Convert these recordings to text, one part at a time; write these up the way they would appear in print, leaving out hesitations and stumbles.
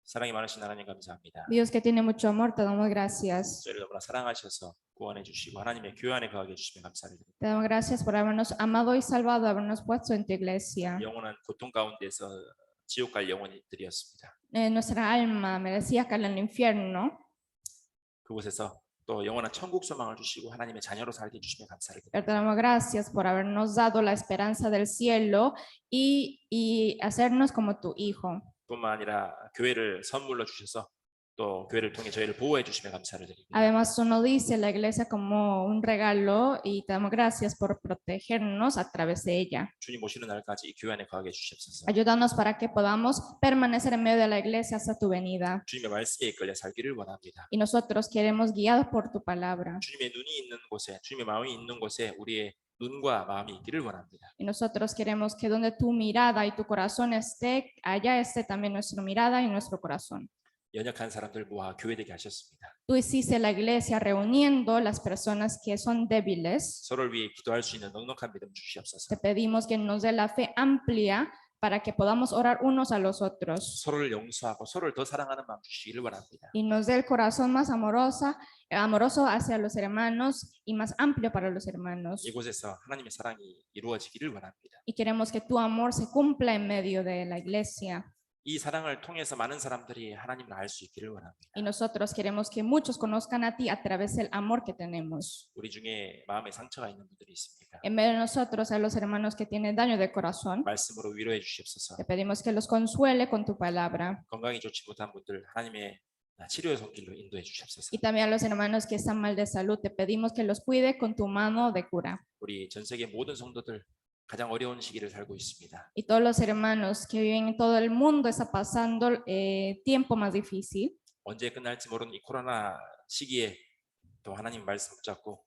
사랑이 많으신 하나님 감사합니다. Dios que tiene mucho amor, te damos gracias. 저희를 너무나 사랑하셔서 구원해 주시고 하나님의 교회 안에 거하게 해주시며 감사를 드립니다. Te damos gracias por habernos amado y salvado, habernos puesto en tu iglesia. 영원한 고통 가운데서 지옥 갈 영혼들이었습니다. Nuestra alma merecía caer en el infierno. 그곳에서 또 영원한 천국 소망을 주시고 하나님의 자녀로 살게 해주시며 감사를 Te 드립니다. damos gracias por habernos dado la esperanza del cielo y hacernos como tu hijo. 뿐만 아니라 교회를 선물로 주셔서 또 교회를 통해 저희를 보호해 주시며 감사를 드립니다. Además, tú nos dices la iglesia como un regalo y te damos gracias por protegernos a través de ella. 주님 오시는 날까지 이 교회 안에 거하게 해주시옵소서. Ayúdanos para que podamos permanecer en medio de la iglesia hasta tu venida. 주님의 말씀에 이끌려 살기를 원합니다. Y nosotros queremos guiados por tu palabra. 주님의 눈이 있는 곳에, 주님의 마음이 있는 곳에 우리의 눈과 마음이 있기를 원합니다. Y nosotros queremos que donde tu mirada y tu corazón esté, allá esté también nuestra mirada y nuestro corazón. 연약한 사람들 모아 교회되게 하셨습니다. Tú hiciste la iglesia reuniendo las personas que son débiles. 서로를 위해 기도할 수 있는 넉넉한 믿음 주시옵소서. Te pedimos que nos dé la fe amplia para que podamos orar unos a los otros. 서로를 용서하고 서로를 더 사랑하는 마음 주시기를 원합니다. Y nos dé el corazón más amoroso hacia los hermanos y más amplio para los hermanos. 이곳에서 하나님의 사랑이 이루어지기를 원합니다. Y queremos que tu amor se cumpla en medio de la iglesia. 이 사랑을 통해서 많은 사람들이 하나님을 알 수 있기를 원합니다. Y nosotros queremos que muchos conozcan a ti a través del amor que tenemos. 우리 중에 마음에 상처가 있는 분들이 있습니다. En medio de nosotros hay los hermanos que tienen daño de corazón. 말씀으로 위로해 주시옵소서. Te pedimos que los consuele con tu palabra. 건강이 좋지 못한 분들 하나님의 치료의 손길로 인도해 주시옵소서. Y también a los hermanos que están mal de salud, te pedimos que los cuide con tu mano de cura. 우리 전 세계 모든 성도들 가장 어려운 시기를 살고 있습니다. Y todos los hermanos que viven en todo el mundo están pasando tiempo más difícil. 언제 끝날지 모르는 이 코로나 시기에 또 하나님 말씀 붙잡고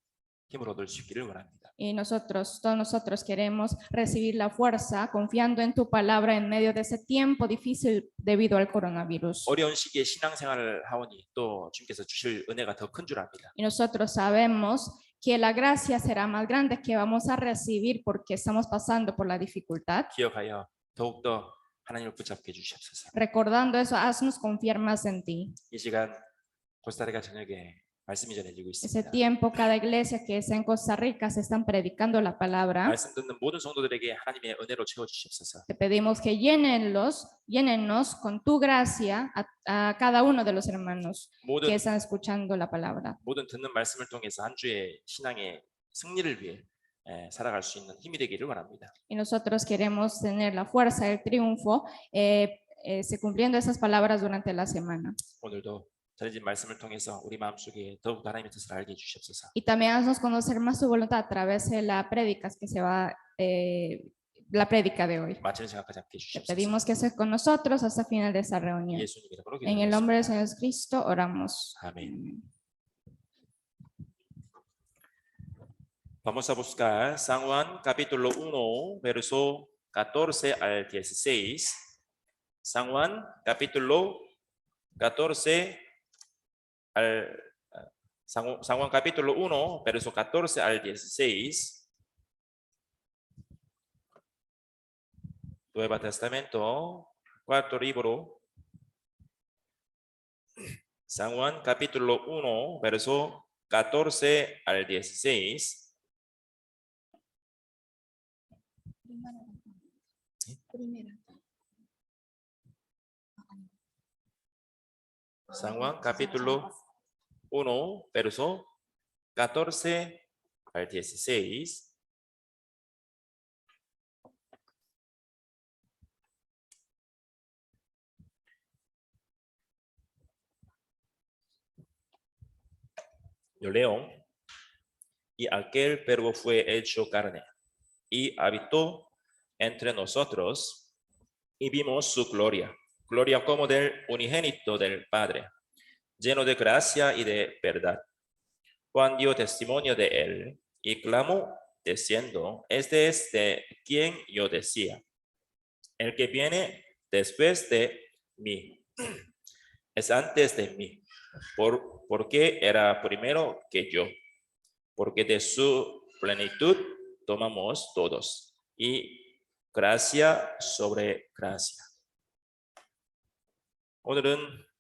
힘을 얻을 수 있기를 원합니다. Y todos nosotros queremos recibir la fuerza confiando en tu palabra en medio de ese tiempo difícil debido al coronavirus. 어려운 시기에 신앙생활을 하오니 또 주님께서 주실 은혜가 더 큰 줄 압니다. Y nosotros sabemos que la gracia será más grande que vamos a recibir porque estamos pasando por la dificultad. 기억하여 더욱더 하나님을 붙잡게 해주시옵소서. Recordando eso, haznos confiar más en ti. 이 시간 코스타리카 저녁에 말씀이 전해지고 Ese 있습니다. tiempo, cada iglesia que está en Costa Rica se están predicando la palabra. 말씀 듣는 모든 성도들에게 하나님의 은혜로 채워주시옵소서. Te pedimos que llénenos con tu gracia a cada uno de los hermanos que están escuchando la palabra. 모든 듣는 말씀을 통해서 한 주의 신앙의 승리를 위해 살아갈 수 있는 힘이 되기를 원합니다. Y nosotros queremos tener la fuerza del triunfo cumpliendo esas palabras durante la semana. 오늘도 전해진 말씀을 통해서 우리 마음속에 더욱 하나님의 뜻을 알게 해주시옵소서. Y también haznos conocer más tu voluntad a través de la prédica la prédica de hoy. 마치는 생각하지 않게 Te 해주시옵소서. pedimos que estés con nosotros hasta el final de esta reunión. 예수님 이름으로 En el nombre del 기도드렸습니다. Señor Cristo oramos. Amén. Vamos a buscar San Juan capítulo 1, verso 14 al 16. San Juan capítulo 14 San Juan capítulo 1, verso 14 al 16. Nuevo Testamento, cuarto libro. San Juan capítulo 1, verso 14 al 16. San Juan capítulo 1, verso 14 al 16. Yo leo. Y aquel verbo fue hecho carne y habitó entre nosotros y vimos su gloria, gloria como del unigénito del Padre, lleno de gracia y de verdad. Juan dio testimonio de él y clamó diciendo: este es de quien yo decía, el que viene después de mí es antes de mí, porque era primero que yo, porque de su plenitud tomamos todos, y gracia sobre gracia. 오늘은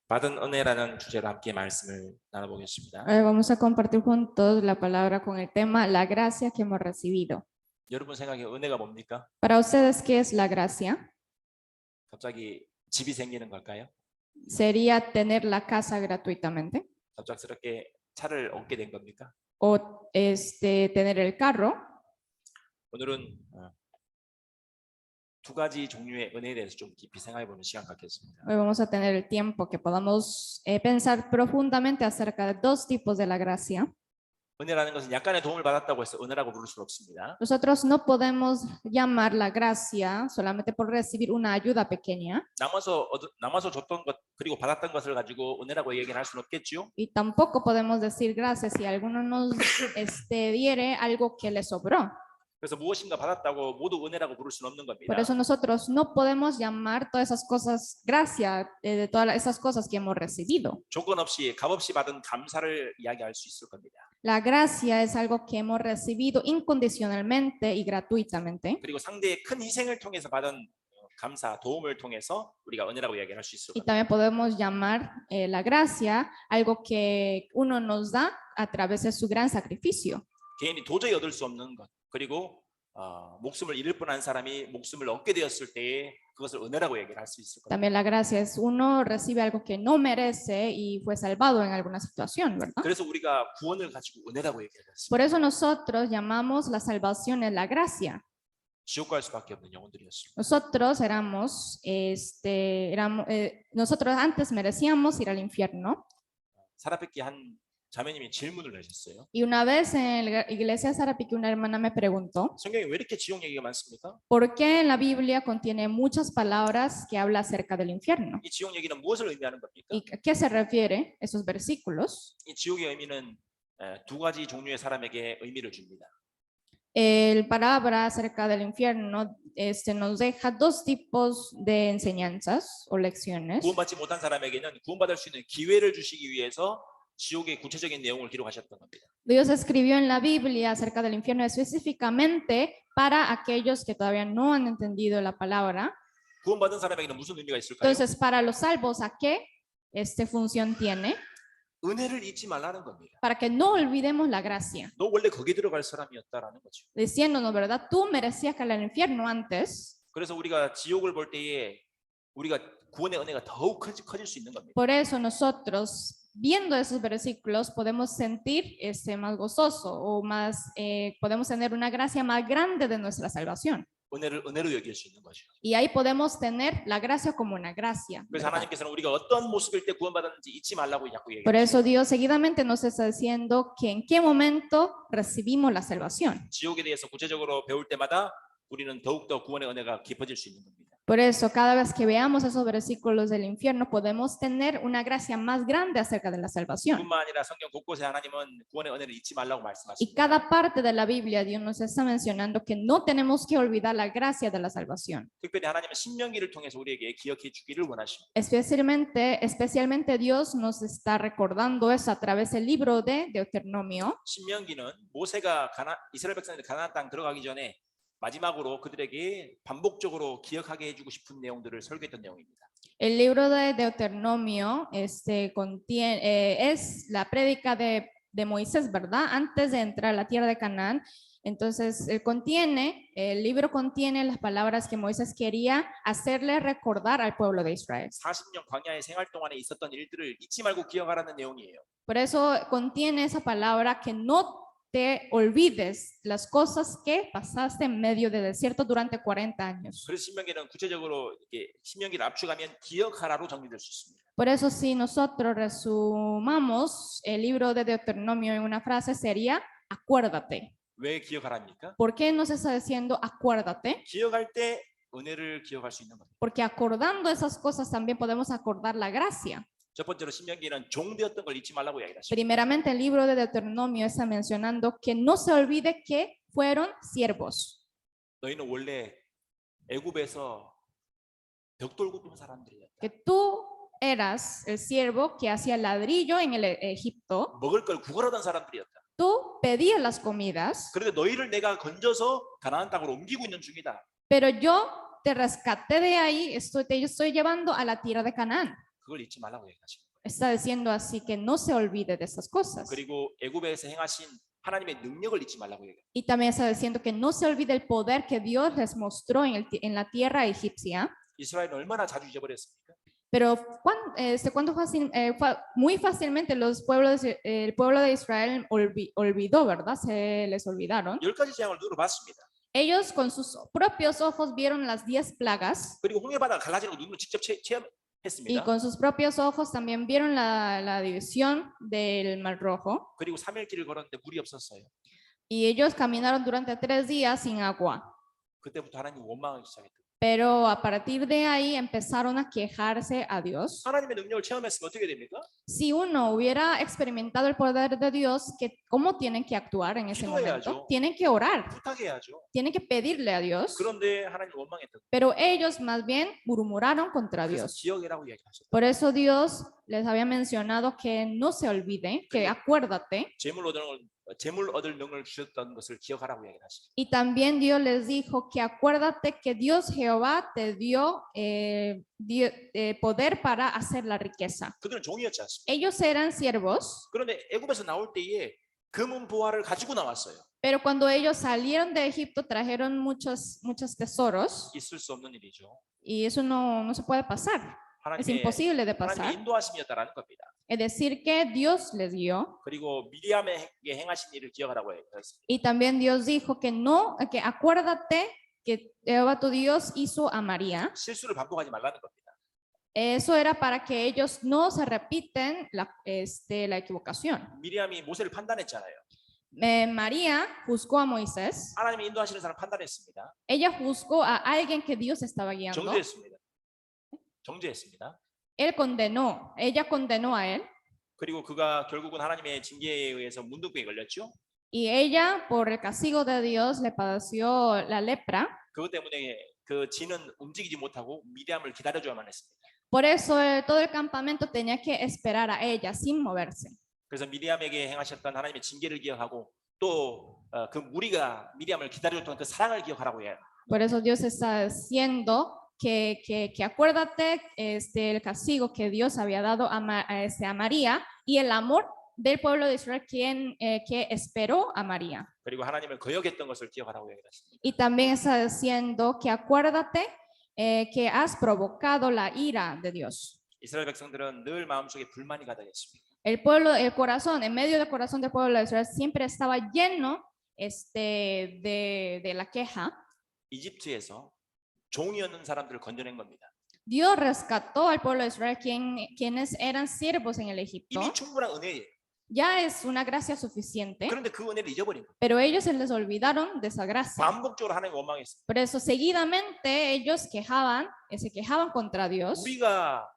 받은 은혜라는 주제로 함께 말씀을 나눠보겠습니다. Vamos a compartir juntos la palabra con el tema la gracia que hemos recibido. 여러분 생각에 은혜가 뭡니까? Para ustedes, ¿qué es la gracia? 갑자기 집이 생기는 걸까요? ¿Sería tener la casa gratuitamente? 갑작스럽게 차를 얻게 된 겁니까? ¿O tener el carro? 오늘은 두 가지 종류의 은혜에 대해서 좀 깊이 생각해보는 시간 갖겠습니다. Hoy vamos a tener el tiempo que podamos pensar profundamente acerca de dos tipos de la gracia. 은혜라는 것은 약간의 도움을 받았다고 해서 은혜라고 부를 수 없습니다. Nosotros no podemos llamar la gracia solamente por recibir una ayuda pequeña 남아서 줬던 것 그리고 받았던 것을 가지고 은혜라고 얘기를 할 수는 없겠죠. y tampoco podemos decir gracias si alguno nos diere algo que le sobró. 그래서 무엇인가 받았다고 모두 은혜라고 부를 수는 없는 겁니다. Por eso nosotros no podemos llamar todas esas cosas gracia de todas esas cosas que hemos recibido. 조건 없이 값없이 받은 감사를 이야기할 수 있을 겁니다. La gracia es algo que hemos recibido incondicionalmente y gratuitamente. 그리고 상대의 큰 희생을 통해서 받은 감사, 도움을 통해서 우리가 은혜라고 이야기할 수 있을 Y 겁니다. también podemos llamar la gracia algo que uno nos da a través de su gran sacrificio. 개인이 도저히 얻을 수 없는 것 그리고 목숨을 잃을 뻔한 사람이 목숨을 얻게 되었을 때에 그것을 은혜라고 얘기를 할 수 있을 겁니다. También la gracia es uno recibe algo que no merece y fue salvado en alguna situación, ¿verdad? 그래서 우리가 구원을 가지고 은혜라고 얘기를 했습니다. Por eso nosotros llamamos la salvación en la gracia. 지옥 갈 수밖에 없는 영혼들이었습니다. Nosotros nosotros antes merecíamos ir al infierno. 사라뵙기 한 자매님이 질문을 내셨어요. Y una vez en la iglesia de Sarapiquí una hermana me preguntó, 성경에 왜 이렇게 지옥 얘기가 많습니까? ¿por qué en la Biblia contiene muchas palabras que habla acerca del infierno? 이 지옥 얘기는 무엇을 의미하는 겁니까? ¿Y a qué se refiere esos versículos? 이 지옥의 의미는 두 가지 종류의 사람에게 의미를 줍니다. El palabra acerca del infierno nos deja dos tipos de enseñanzas o lecciones. 구원받지 못한 사람에게는 구원받을 수 있는 기회를 주시기 위해서 지옥의 구체적인 내용을 기록하셨던 겁니다. Dios escribió en la Biblia acerca del infierno específicamente para aquellos que todavía no han entendido la palabra. 구원받은 사람에게는 무슨 의미가 있을까요? Entonces, para los salvos, ¿a qué función tiene? 은혜를 잊지 말라는 겁니다. Para que no olvidemos la gracia. 너 원래 거기 들어갈 사람이었다라는 거죠. Diciéndonos, ¿verdad? Tú merecías caer al infierno antes. 그래서 우리가 지옥을 볼 때에 우리가 구원의 은혜가 더욱 커질 수 있는 겁니다. Por eso nosotros, viendo esos versículos, podemos sentir más gozoso o más, podemos tener una gracia más grande de nuestra salvación. 은혜를 은혜로 여길 수 있는 거죠. Y ahí podemos tener la gracia como una gracia. 그래서 ¿verdad? 하나님께서는 우리가 어떤 모습일 때 구원받았는지 잊지 말라고 자꾸 Por 얘기해요. eso Dios seguidamente nos está diciendo que en qué momento recibimos la salvación. 지옥에 대해서 구체적으로 배울 때마다 우리는 더욱더 구원의 은혜가 깊어질 수 있는 겁니다. Por eso, cada vez que veamos esos versículos del infierno, podemos tener una gracia más grande acerca de la salvación. 뿐만 아니라 성경 곳곳에 하나님은 구원의 은혜를 잊지 말라고 Y 말씀하십니다. cada parte de la Biblia, Dios nos está mencionando que no tenemos que olvidar la gracia de la salvación. 특별히 하나님은 신명기를 통해서 우리에게 기억해 주기를 원하십니다. Especialmente Dios nos está recordando eso a través del libro de Deuteronomio. 신명기는 모세가 이스라엘 백성들이 가나안 땅 들어가기 전에 마지막으로 그들에게 반복적으로 기억하게 해주고 싶은 내용들을 설교했던 내용입니다. El libro de Deuteronomio es la prédica de Moisés, ¿verdad? Antes de entrar a la tierra de Canaán. Entonces, el libro contiene las palabras que Moisés quería hacerle recordar al pueblo de Israel. 40년 광야의 생활 동안에 있었던 일들을 잊지 말고 기억하라는 내용이에요. Por eso contiene esa palabra que no te olvides las cosas que pasaste en medio del desierto durante 40 años. 그래서 신명기는 구체적으로 이렇게 신명기를 압축하면 기억하라로 정리될 수 있습니다. Por eso si nosotros resumamos el libro de Deuteronomio en una frase sería acuérdate. 왜 기억하랍니까? ¿Por qué nos está diciendo acuérdate? 기억할 때 은혜를 기억할 수 있는 겁니다. Porque acordando esas cosas también podemos acordar la gracia. 첫 번째로 신명기는 종되었던 걸 잊지 말라고 이야기하십니다. Primeramente el libro de Deuteronomio está mencionando que no se olvide que fueron siervos. 너희는 원래 애굽에서 벽돌 굽는 사람들이었다. Que tú eras el siervo que hacía ladrillo en el Egipto. 먹을 걸 구걸하던 사람들이었다. Tú pedías las comidas, 그런데 너희를 내가 건져서 가나안 땅으로 옮기고 있는 중이다. pero yo te rescaté de ahí, te estoy llevando a la tierra de Canaán. 그걸 잊지 말라고 얘기하시는 거예요. Está diciendo así que no se olvide de esas cosas. 그리고 애굽에서 행하신 하나님의 능력을 잊지 말라고 얘기해요. Y también está diciendo que no se olvide el poder que Dios les mostró en la tierra egipcia. 이스라엘은 얼마나 자주 잊어버렸습니까? Pero muy fácilmente el pueblo de Israel olvidó, ¿verdad? Se les olvidaron. 10가지 재앙을 눈으로 봤습니다. Ellos con sus propios ojos vieron las 10 plagas 그리고 홍해바다가 갈라지는 거 눈으로 직접 y 체험했습니다. con sus propios ojos también vieron la división del Mar Rojo. 그리고 3일 길을 걸었는데 물이 없었어요. Y ellos caminaron durante 3 días sin agua. 그때부터 하나님 원망하기 시작했대요. Pero a partir de ahí empezaron a quejarse a Dios. 하나님의 능력을 체험했으면 어떻게 됩니까? Si uno hubiera experimentado el poder de Dios, ¿cómo tienen que actuar en ese 기도해야죠. momento? Tienen que orar, 부탁해야죠. tienen que pedirle a Dios. 그런데 하나님 원망했던 Pero ellos más bien murmuraron contra 그래서 Dios. 기억이라고 얘기하셨어요. Por eso Dios les había mencionado que no se olvide, que acuérdate. 재물 얻을 능력을 주셨던 것을 기억하라고 얘기하시죠. Y también Dios les dijo que acuérdate que Dios Jehová te dio poder para hacer la riqueza. 그들은 종이었지 않습니까? Ellos eran siervos, 그런데 애굽에서 나올 때에 금은 보화를 가지고 나왔어요. pero cuando ellos salieron de Egipto trajeron muchos tesoros 있을 수 없는 일이죠. y eso no se puede pasar, es imposible de 하나님의 pasar. 인도하심이었다라는 겁니다. Es decir, que Dios les dio. 그리고 미리암에게 행하신 일을 기억하라고 했습니다. Y también Dios dijo que acuérdate que Jehová tu Dios hizo a María. 실수를 반복하지 말라는 겁니다. Eso era para que ellos no se repiten la equivocación. 미리암이 모세를 판단했잖아요. María juzgó a Moisés. 하나님이 인도하시는 사람 판단했습니다. Ella juzgó a alguien que Dios estaba guiando. 정죄했습니다. Ella condenó a él. 그리고 그가 결국은 하나님의 징계에 의해서 문둥병에 걸렸죠. Y ella, por el castigo de Dios, le padeció la lepra. 그것 때문에 그 진은 움직이지 못하고 미리암을 기다려줘야만 했습니다. Por eso todo el campamento tenía que esperar a ella sin moverse. 그래서 미리암에게 행하셨던 하나님의 징계를 기억하고 또 그 무리가 미리암을 기다려줬던 그 사랑을 기억하라고 해요. Por eso Dios está diciendo que acuérdate el castigo que Dios había dado a María y el amor del pueblo de Israel que esperó a María. 그리고 하나님을 거역했던 것을 기억하라고 얘기했습니다. Y también está diciendo que acuérdate que has provocado la ira de Dios. 이스라엘 백성들은 늘 마음속에 불만이 가득했습니다. El corazón, en medio del corazón del pueblo de Israel siempre estaba lleno de la queja. 이집트에서 종이었는 사람들을 건져낸 겁니다. Dios rescató al pueblo de Israel quienes eran siervos en el Egipto. 이미 충분한 은혜예요. Ya es una gracia suficiente, 그런데 그 은혜를 잊어버린 거예요. pero ellos se les olvidaron de esa gracia. 반복적으로 하나님 원망했어요. Por eso seguidamente ellos se quejaban contra Dios, 우리가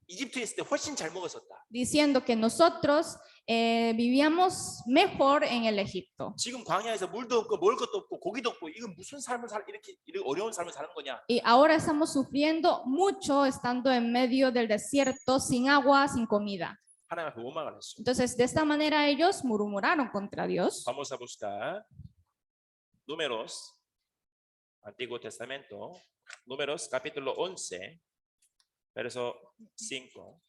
이집트에 있을 때 훨씬 잘 먹었었다. diciendo que nosotros vivíamos mejor en el Egipto. 지금 광야에서 물도 없고 먹을 것도 없고 고기도 없고 이건 무슨 삶을 이렇게 어려운 삶을 사는 거냐? Y ahora estamos sufriendo mucho estando en medio del desierto, sin agua, sin comida. 하나님 앞에 원망을 했어요. Entonces, de esta manera ellos murmuraron contra Dios. Vamos a buscar Números, Antiguo Testamento, Números capítulo 11, verso 5.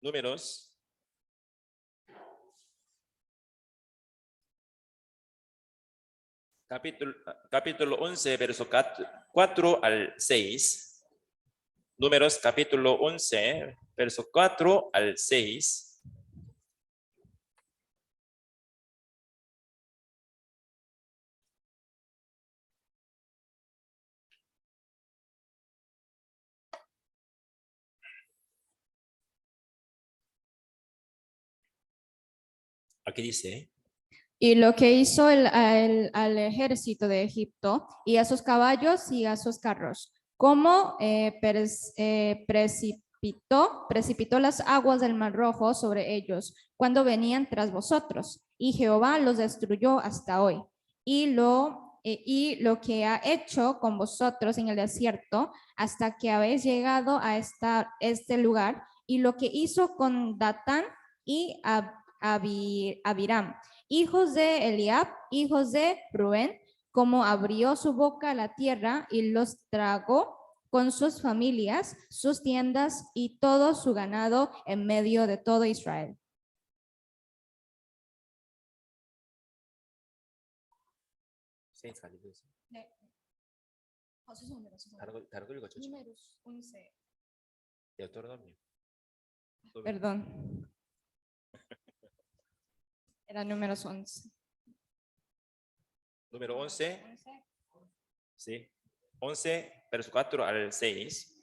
Números capítulo 11, verso 4 al 6. Números capítulo 11, verso 4 al 6. Aquí dice: Y lo que hizo al ejército de Egipto y a sus caballos y a sus carros, como precipitó las aguas del Mar Rojo sobre ellos cuando venían tras vosotros, y Jehová los destruyó hasta hoy. Y lo que ha hecho con vosotros en el desierto hasta que habéis llegado a este lugar, y lo que hizo con Datán y Abiram, hijos de Eliab, hijos de Rubén, como abrió su boca a la tierra y los tragó con sus familias, sus tiendas y todo su ganado en medio de todo Israel. 세인스 안 읽으세요? 네. 죄송합니다. 다른 거 읽어줘. Números 11. 데우토로노미오. Perdón. Era números 11. Número 11. Sí. 11, verso 4 al 6.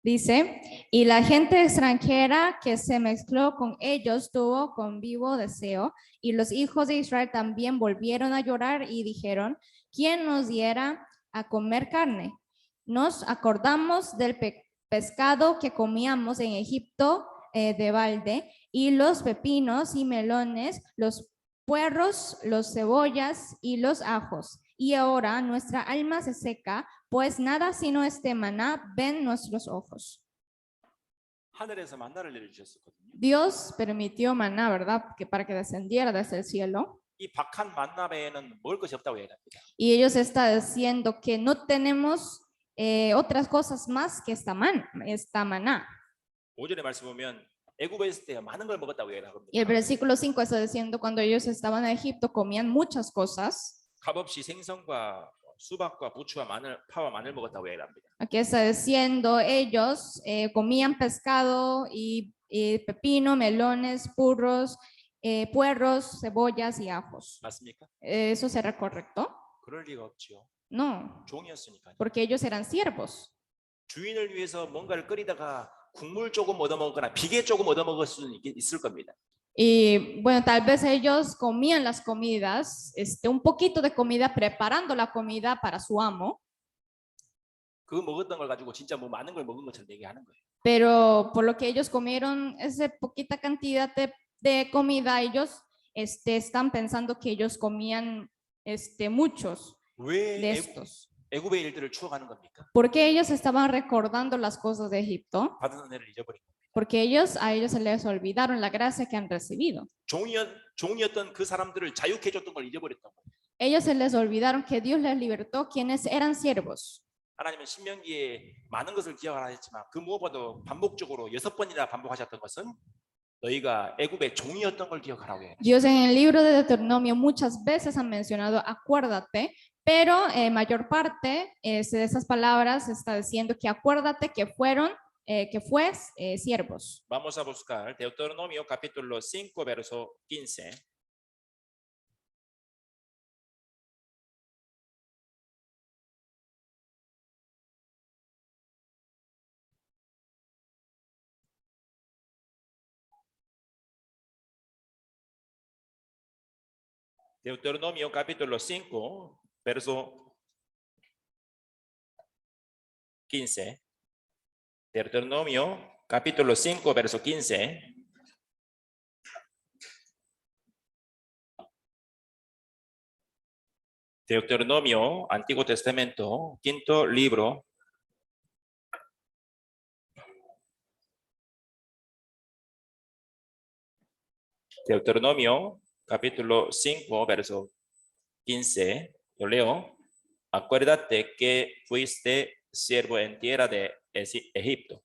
Dice, y la gente extranjera que se mezcló con ellos tuvo con vivo deseo, y los hijos de Israel también volvieron a llorar y dijeron, ¿quién nos diera a comer carne? Nos acordamos del pescado que comíamos en Egipto de balde, y los pepinos y melones, los puerros, los cebollas y los ajos. Y ahora nuestra alma se seca, pues nada sino este maná ven nuestros ojos. 하늘에서 만나를 내려주셨었거든요. Dios permitió maná, ¿verdad? Que para que descendiera desde el cielo. 이 박한 만나 외에는 먹을 것이 없다고 얘기합니다. Y ellos están diciendo que no tenemos otras cosas más que esta maná. 5절의 말씀 보면 애굽에 있을 때 많은 걸 먹었다고 얘기합니다. Y el versículo 5 está diciendo cuando ellos estaban en Egipto comían muchas cosas. 값없이 생선과 수박과 부추와 마늘, 파와 마늘 먹었다고 얘기합니다. Aquí está diciendo ellos comían pescado y pepino, melones, puerros, cebollas y ajos. 맞습니까? ¿Eso será correcto? 그럴 리가 없지요. No, 종이었으니까요. porque ellos eran siervos. 주인을 위해서 뭔가를 끓이다가 국물 조금 얻어먹거나 비계 조금 얻어먹을 수는 있을 겁니다. Y bueno, tal vez ellos comían las comidas, un poquito de comida, preparando la comida para su amo. 그 먹었던 걸 가지고 진짜 뭐 많은 걸 먹은 것처럼 얘기하는 거예요. Pero por lo que ellos comieron esa poquita cantidad de comida, ellos están pensando que ellos comían muchos de 왜 estos. 애굽의 일들을 추억하는 겁니까? Porque ellos estaban recordando las cosas de Egipto, 받은 은혜를 잊어버린 겁니다. porque a ellos se les olvidaron la gracia que han recibido. 종이었던 그 사람들을 자유케 해줬던 걸 잊어버렸던 거예요. Ellos se les olvidaron que Dios les libertó quienes eran siervos. 하나님은 신명기에 많은 것을 기억하라 했지만 그 무엇보다도 반복적으로 6번이나 반복하셨던 것은 너희가 애굽의 종이었던 걸 기억하라고 해요. Dios en el libro de Deuteronomio muchas veces ha mencionado acuérdate, pero mayor parte de esas palabras está diciendo que acuérdate que fue siervos. Vamos a buscar Deuteronomio capítulo 5 verso 15. Deuteronomio capítulo 5 verso 15. Deuteronomio capítulo 5 verso 15. Deuteronomio, Antiguo Testamento, quinto libro. Deuteronomio, capítulo 5, verso 15. Yo leo. Acuérdate que fuiste siervo en tierra de Egipto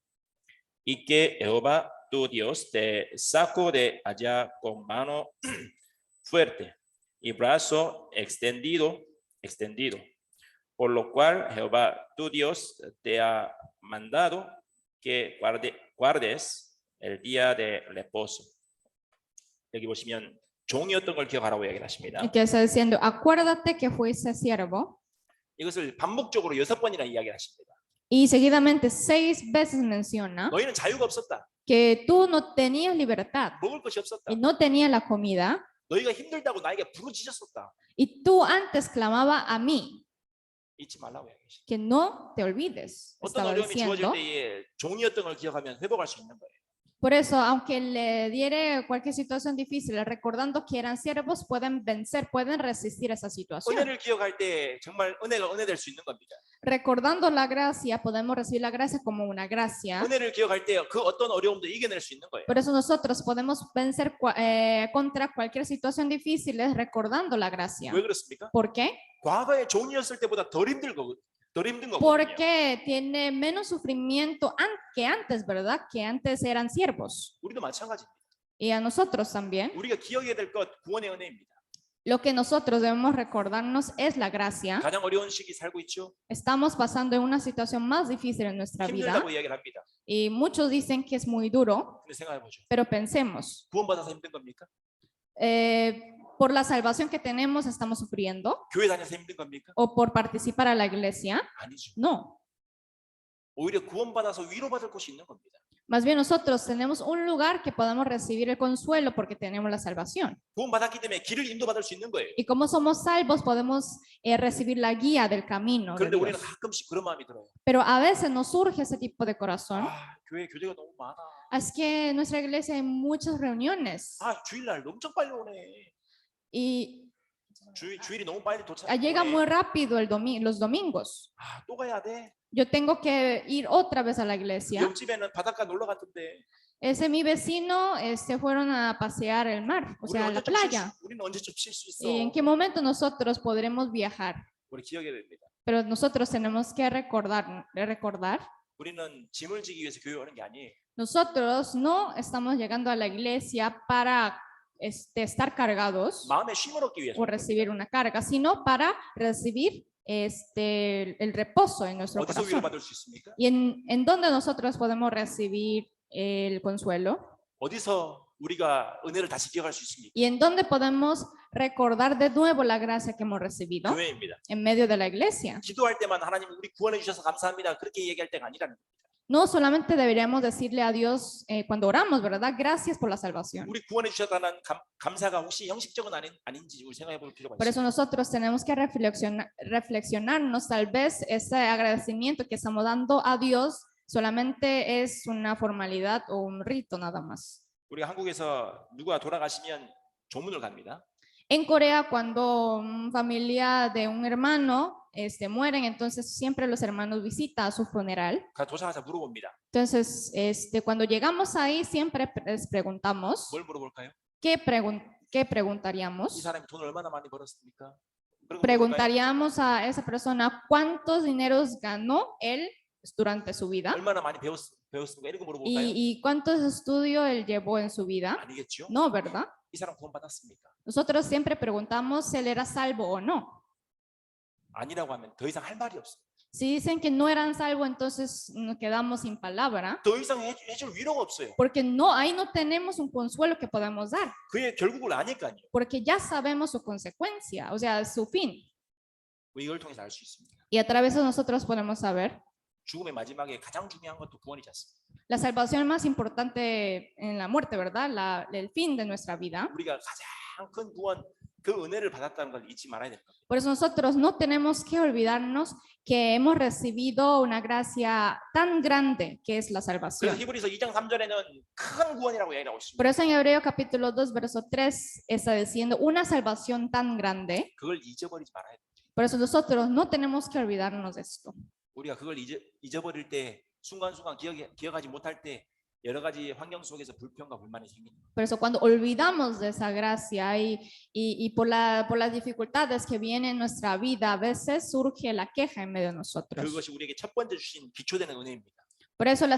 y que Jehová tu Dios te sacó de allá con mano fuerte y brazo extendido, por lo cual Jehová tu Dios te ha mandado que guardes el día de reposo. 여기 보시면 종이었던 걸 기억하라고 이야기를 하십니다. Y que está diciendo acuérdate que fuiste siervo. 이것을 반복적으로 6번이나 이야기를 하십니다. Y seguidamente 6 veces menciona 너희는 자유가 없었다. que tú no tenías libertad 먹을 것이 없었다. y no tenías la comida. 너희가 힘들다고 나에게 부르짖었었다. Y tú antes clamaba a mí, 잊지 말라고 이야기하십니다. que no te olvides. 어떤 Estaba 어려움이 주어질 diciendo 때에 종이었던 걸 기억하면 회복할 수 있는 거예요. Por eso, aunque le diere cualquier situación difícil, recordando que eran siervos, pueden vencer, pueden resistir esa situación. 은혜를 기억할 때 정말 은혜가 은혜 될 수 있는 겁니다. Recordando la gracia, podemos recibir la gracia como una gracia. 은혜를 기억할 때 그 어떤 어려움도 이겨낼 수 있는 거예요. Por eso nosotros podemos vencer contra cualquier situación difícil recordando la gracia. 왜 그렇습니까? ¿Por qué? 과거에 종이었을 때보다 덜 힘든 거거든요. Porque tiene menos sufrimiento que antes, ¿verdad? Que antes eran siervos. 우리도 마찬가지입니다. Y a nosotros también. 우리가 기억해야 될 것 구원의 은혜입니다. Lo que nosotros debemos recordarnos es la gracia. 가장 어려운 시기 살고 있죠. Estamos pasando en una situación más difícil en nuestra vida. 힘들다고 이야기를 합니다. Y muchos dicen que es muy duro. 근데 생각해 보죠. Pero pensemos. 구원받아서 힘든 겁니까? Por la salvación que tenemos estamos sufriendo. 교회 다녀서 힘든 겁니까? O por participar a la iglesia. 아니죠. No. 오히려 구원받아서 위로받을 곳이 있는 겁니다. Más bien nosotros tenemos un lugar que podamos recibir el consuelo porque tenemos la salvación. 구원받았기 때문에 길을 인도받을 수 있는 거예요. Y como somos salvos podemos recibir la guía del camino de 그런데 우리는 Dios. 가끔씩 그런 마음이 들어요. Pero a veces nos surge ese tipo de corazón. 아, 교회 교제가 너무 많아. Es que en nuestra iglesia hay muchas reuniones. 아, 주일날 엄청 빨리 오네. Y 주일이 너무 빨리 도착. llega muy rápido los domingos. 아, 또 가야 돼. Yo tengo que ir otra vez a la iglesia. 옆집에는 바닷가 놀러 갔던데. Ese mi vecino fueron a pasear el mar, o sea, a la playa. 우리는 언제쯤 쉴 수 있어? ¿Y en qué momento nosotros podremos viajar? 우리 기억해야 됩니다. Pero nosotros tenemos que recordar. 우리는 짐을 지기 위해서 교회 오는 게 아니에요. Nosotros no estamos llegando a la iglesia para estar cargados 마음의 쉼을 얻기 위해서. o recibir una carga, sino para recibir el reposo en nuestro 어디서 corazón. 위로받을 수 있습니까? ¿Y en dónde nosotros podemos recibir el consuelo? 어디서 우리가 은혜를 다시 기억할 수 있습니까? ¿Y en dónde podemos recordar de nuevo la gracia que hemos recibido? 교회입니다. En medio de la iglesia. 기도할 때만 하나님 우리 구원해 주셔서 감사합니다. 그렇게 얘기할 때가 아니라는 거예요. No solamente deberíamos decirle a Dios cuando oramos, ¿verdad? Gracias por la salvación. 우리 구원해 주셨다는 감사가 혹시 형식적은 아닌지 우리 생각해 볼 필요가 Por 있어요. eso nosotros tenemos que reflexionarnos, tal vez ese agradecimiento que estamos dando a Dios solamente es una formalidad o un rito nada más. 우리가 한국에서 누가 돌아가시면 조문을 갑니다. En Corea, cuando familia de un hermano mueren, entonces siempre los hermanos visitan a su funeral. 도착해서 물어봅니다. Entonces, cuando llegamos ahí, siempre les preguntamos, 뭘 물어볼까요? ¿qué 이 preguntaríamos? 사람이 돈을 얼마나 많이 벌었습니까? 그런 거 물어볼까요? Preguntaríamos a esa persona cuántos dineros ganó él durante su vida 얼마나 많이 배웠습니까? 이런 거 물어볼까요? y cuántos estudios él llevó en su vida. 아니겠죠? No, ¿verdad? 이 사람 구원 받았습니까? Nosotros siempre preguntamos si él era salvo o no. 아니라고 하면 더 이상 할 말이 없어요. Si dicen que no eran salvos, entonces nos quedamos sin palabra, 더 이상 해줄 위로가 없어요. porque no, ahí no tenemos un consuelo que podamos dar, 그의 결국을 아니까요. porque ya sabemos su consecuencia, o sea, su fin. 이걸 통해서 알 수 있습니다. Y a través de nosotros podemos saber 죽음의 마지막에 가장 중요한 것도 구원이지 않습니까? la salvación más importante en la muerte, ¿verdad? El fin de nuestra vida. 우리가 가장 큰 구원, 그 은혜를 받았다는 걸 잊지 말아야 됩니다. Por eso nosotros no tenemos que olvidarnos que hemos recibido una gracia tan grande que es la 그래서 salvación. 히브리서 2장 3절에는 큰 구원이라고 얘기하고 있습니다. Por eso en Hebreo capítulo 2, verso 3 está diciendo una salvación tan grande. 그걸 잊어버리지 말아야 돼요. Por eso nosotros no tenemos que olvidarnos de esto. 우리가 그걸 잊어버릴 때 순간순간 기억하지 못할 때 여러 가지 환경 속에서 불평과 불만이 생깁니다. Por eso cuando olvidamos de esa gracia y por las dificultades que vienen en nuestra vida, a veces surge la queja en medio de nosotros. 그것이 우리에게 첫 번째 주신 기초되는 은혜입니다. Por eso la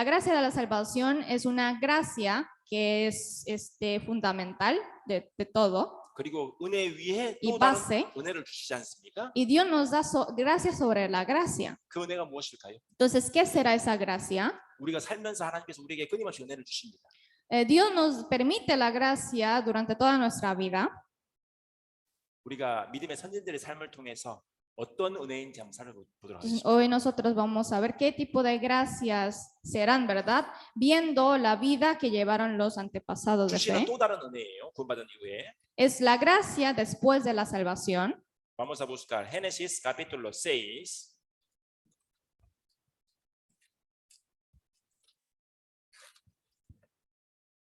gracia de la salvación es una gracia que es fundamental de todo. 그리고 은혜 위에 Y 또 다른 base. 은혜를 주시지 않습니까? Y Dios nos da gracia sobre la gracia. 그 은혜가 무엇일까요? Entonces, ¿qué será esa gracia? 우리가 살면서 하나님께서 우리에게 끊임없이 은혜를 주십니다. Dios nos permite la gracia durante toda nuestra vida. 우리가 믿음의 선진들의 삶을 통해서 어떤 은혜인지 한번 살펴보도록 Entonces, 하겠습니다. hoy nosotros vamos a ver qué tipo de gracias serán, ¿verdad? Viendo la vida que llevaron los antepasados de 주시는 fe. 또 다른 은혜예요. 구원받은 이후에. Es la gracia después de la salvación. Vamos a buscar Génesis capítulo 6.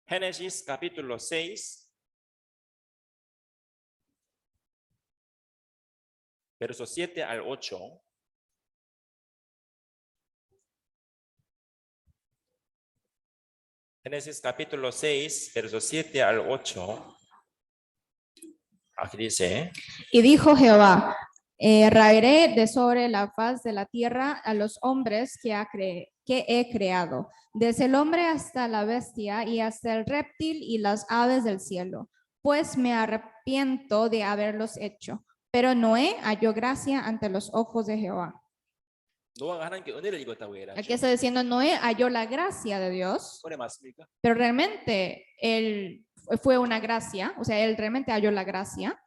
Génesis capítulo 6, versos 7 al 8. Génesis capítulo 6, versos 7 al 8. Aquí dice, Y dijo Jehová, raeré de sobre la faz de la tierra a los hombres que he creado, desde el hombre hasta la bestia y hasta el reptil y las aves del cielo, pues me arrepiento de haberlos hecho. Pero Noé halló gracia ante los ojos de Jehová. 노아가 하나님께 은혜를 입었다고 해라. Aquí está diciendo Noé halló la gracia de Dios, 은혜 맞습니까? pero realmente él fue una gracia, o sea, él realmente halló la gracia.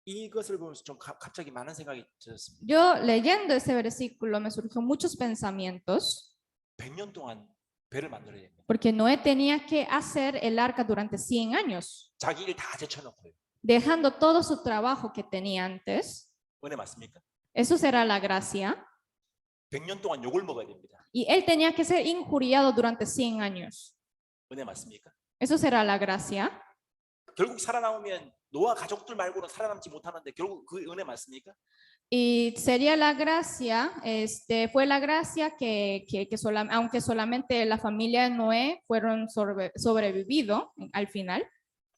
이것을 보면서 좀 갑자기 많은 생각이 들었습니다. Yo leyendo ese versículo me surgió muchos pensamientos 100년 동안 배를 만들어야 됩니다. porque Noé tenía que hacer el arca durante 100 años, 자기 일 다 제쳐놓고요. dejando todo su trabajo que tenía antes. 은혜 맞습니까? Eso será la gracia. 100년 동안 욕을 먹어야 됩니다. Y él tenía que ser injuriado durante 100 años. 은혜 맞습니까? Eso será la gracia. 결국 살아남으면 노아 가족들 말고는 살아남지 못하는데 결국 그 은혜 맞습니까? Y sería la gracia, fue la gracia aunque solamente la familia de Noé fueron sobrevivido al final.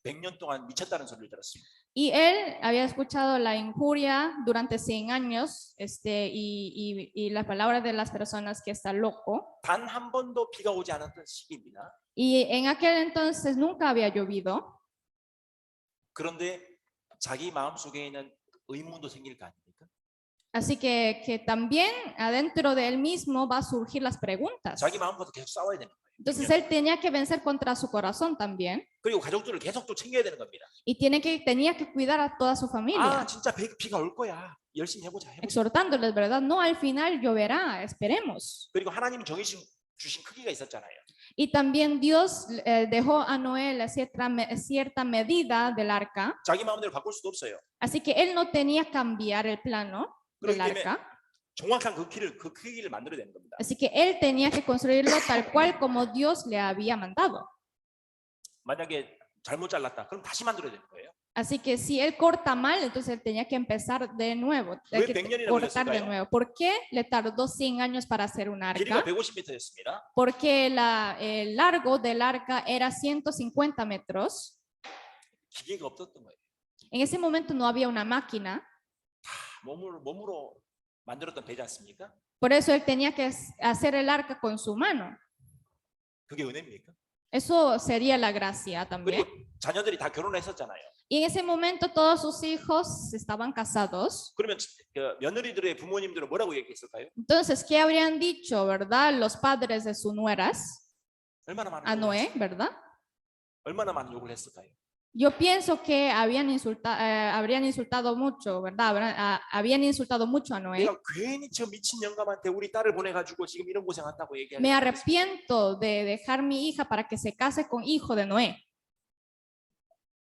100년 동안 미쳤다는 소리를 들었습니다. Y él había escuchado la injuria durante 100 años y las palabras de las personas que está loco. 단 한 번도 비가 오지 않았던 시기입니다. Y en aquel entonces nunca había llovido. 그런데 자기 마음속에 있는 의문도 생길 거 아닙니까? Así que también adentro de él mismo va a surgir las preguntas. 자기 마음과도 계속 싸워야 되는 거예요. Entonces él tenía que vencer contra su corazón también. 그리고 가족들을 계속 또 챙겨야 되는 겁니다. Y tenía que cuidar a toda su familia. 아, 진짜 비가 올 거야. 열심히 해보자. Exhortándoles, ¿verdad? No, al final lloverá, esperemos. 그리고 하나님이 정해주신 크기가 있었잖아요. Y también Dios dejó a Noé la cierta medida del arca. 자기 마음대로 바꿀 수도 없어요. Así que él no tenía que cambiar el plano del 그렇기 때문에 arca. 정확한 그 크기를 만들어야 되는 겁니다. Así que él tenía que construirlo tal cual como Dios le había mandado. 만약에 잘못 잘랐다, 그럼 다시 만들어야 되는 거예요. Así que si él corta mal, entonces él tenía que empezar de nuevo, 왜 que 100년이나 cortar de 걸렸을까요? nuevo. ¿Por qué le tardó 100 años para hacer un 길이가 arca? 150m였습니다. Porque el largo del arca era 150 metros. 기계가 없었던 거예요. En ese momento no había una máquina, 몸으로 만들었던 배지 않습니까? por eso él tenía que hacer el arca con su mano. 그게 은혜입니까? Eso sería la gracia también. 그리고 자녀들이 다 결혼했었잖아요. Y en ese momento todos sus hijos estaban casados. 그러면 그 며느리들의 부모님들은 뭐라고 얘기했을까요? Entonces, ¿qué habrían dicho, verdad? Los padres de sus nueras 얼마나 많은 a 욕을 Noé, 했을까요? ¿verdad? 얼마나 많은 욕을 했을까요? Yo pienso que habrían insultado mucho, ¿verdad? Habían insultado mucho a Noé. 내가 괜히 저 미친 영감한테 우리 딸을 보내가지고 지금 이런 고생한다고 Me 얘기하는 arrepiento de dejar mi hija para que se case con hijo de Noé.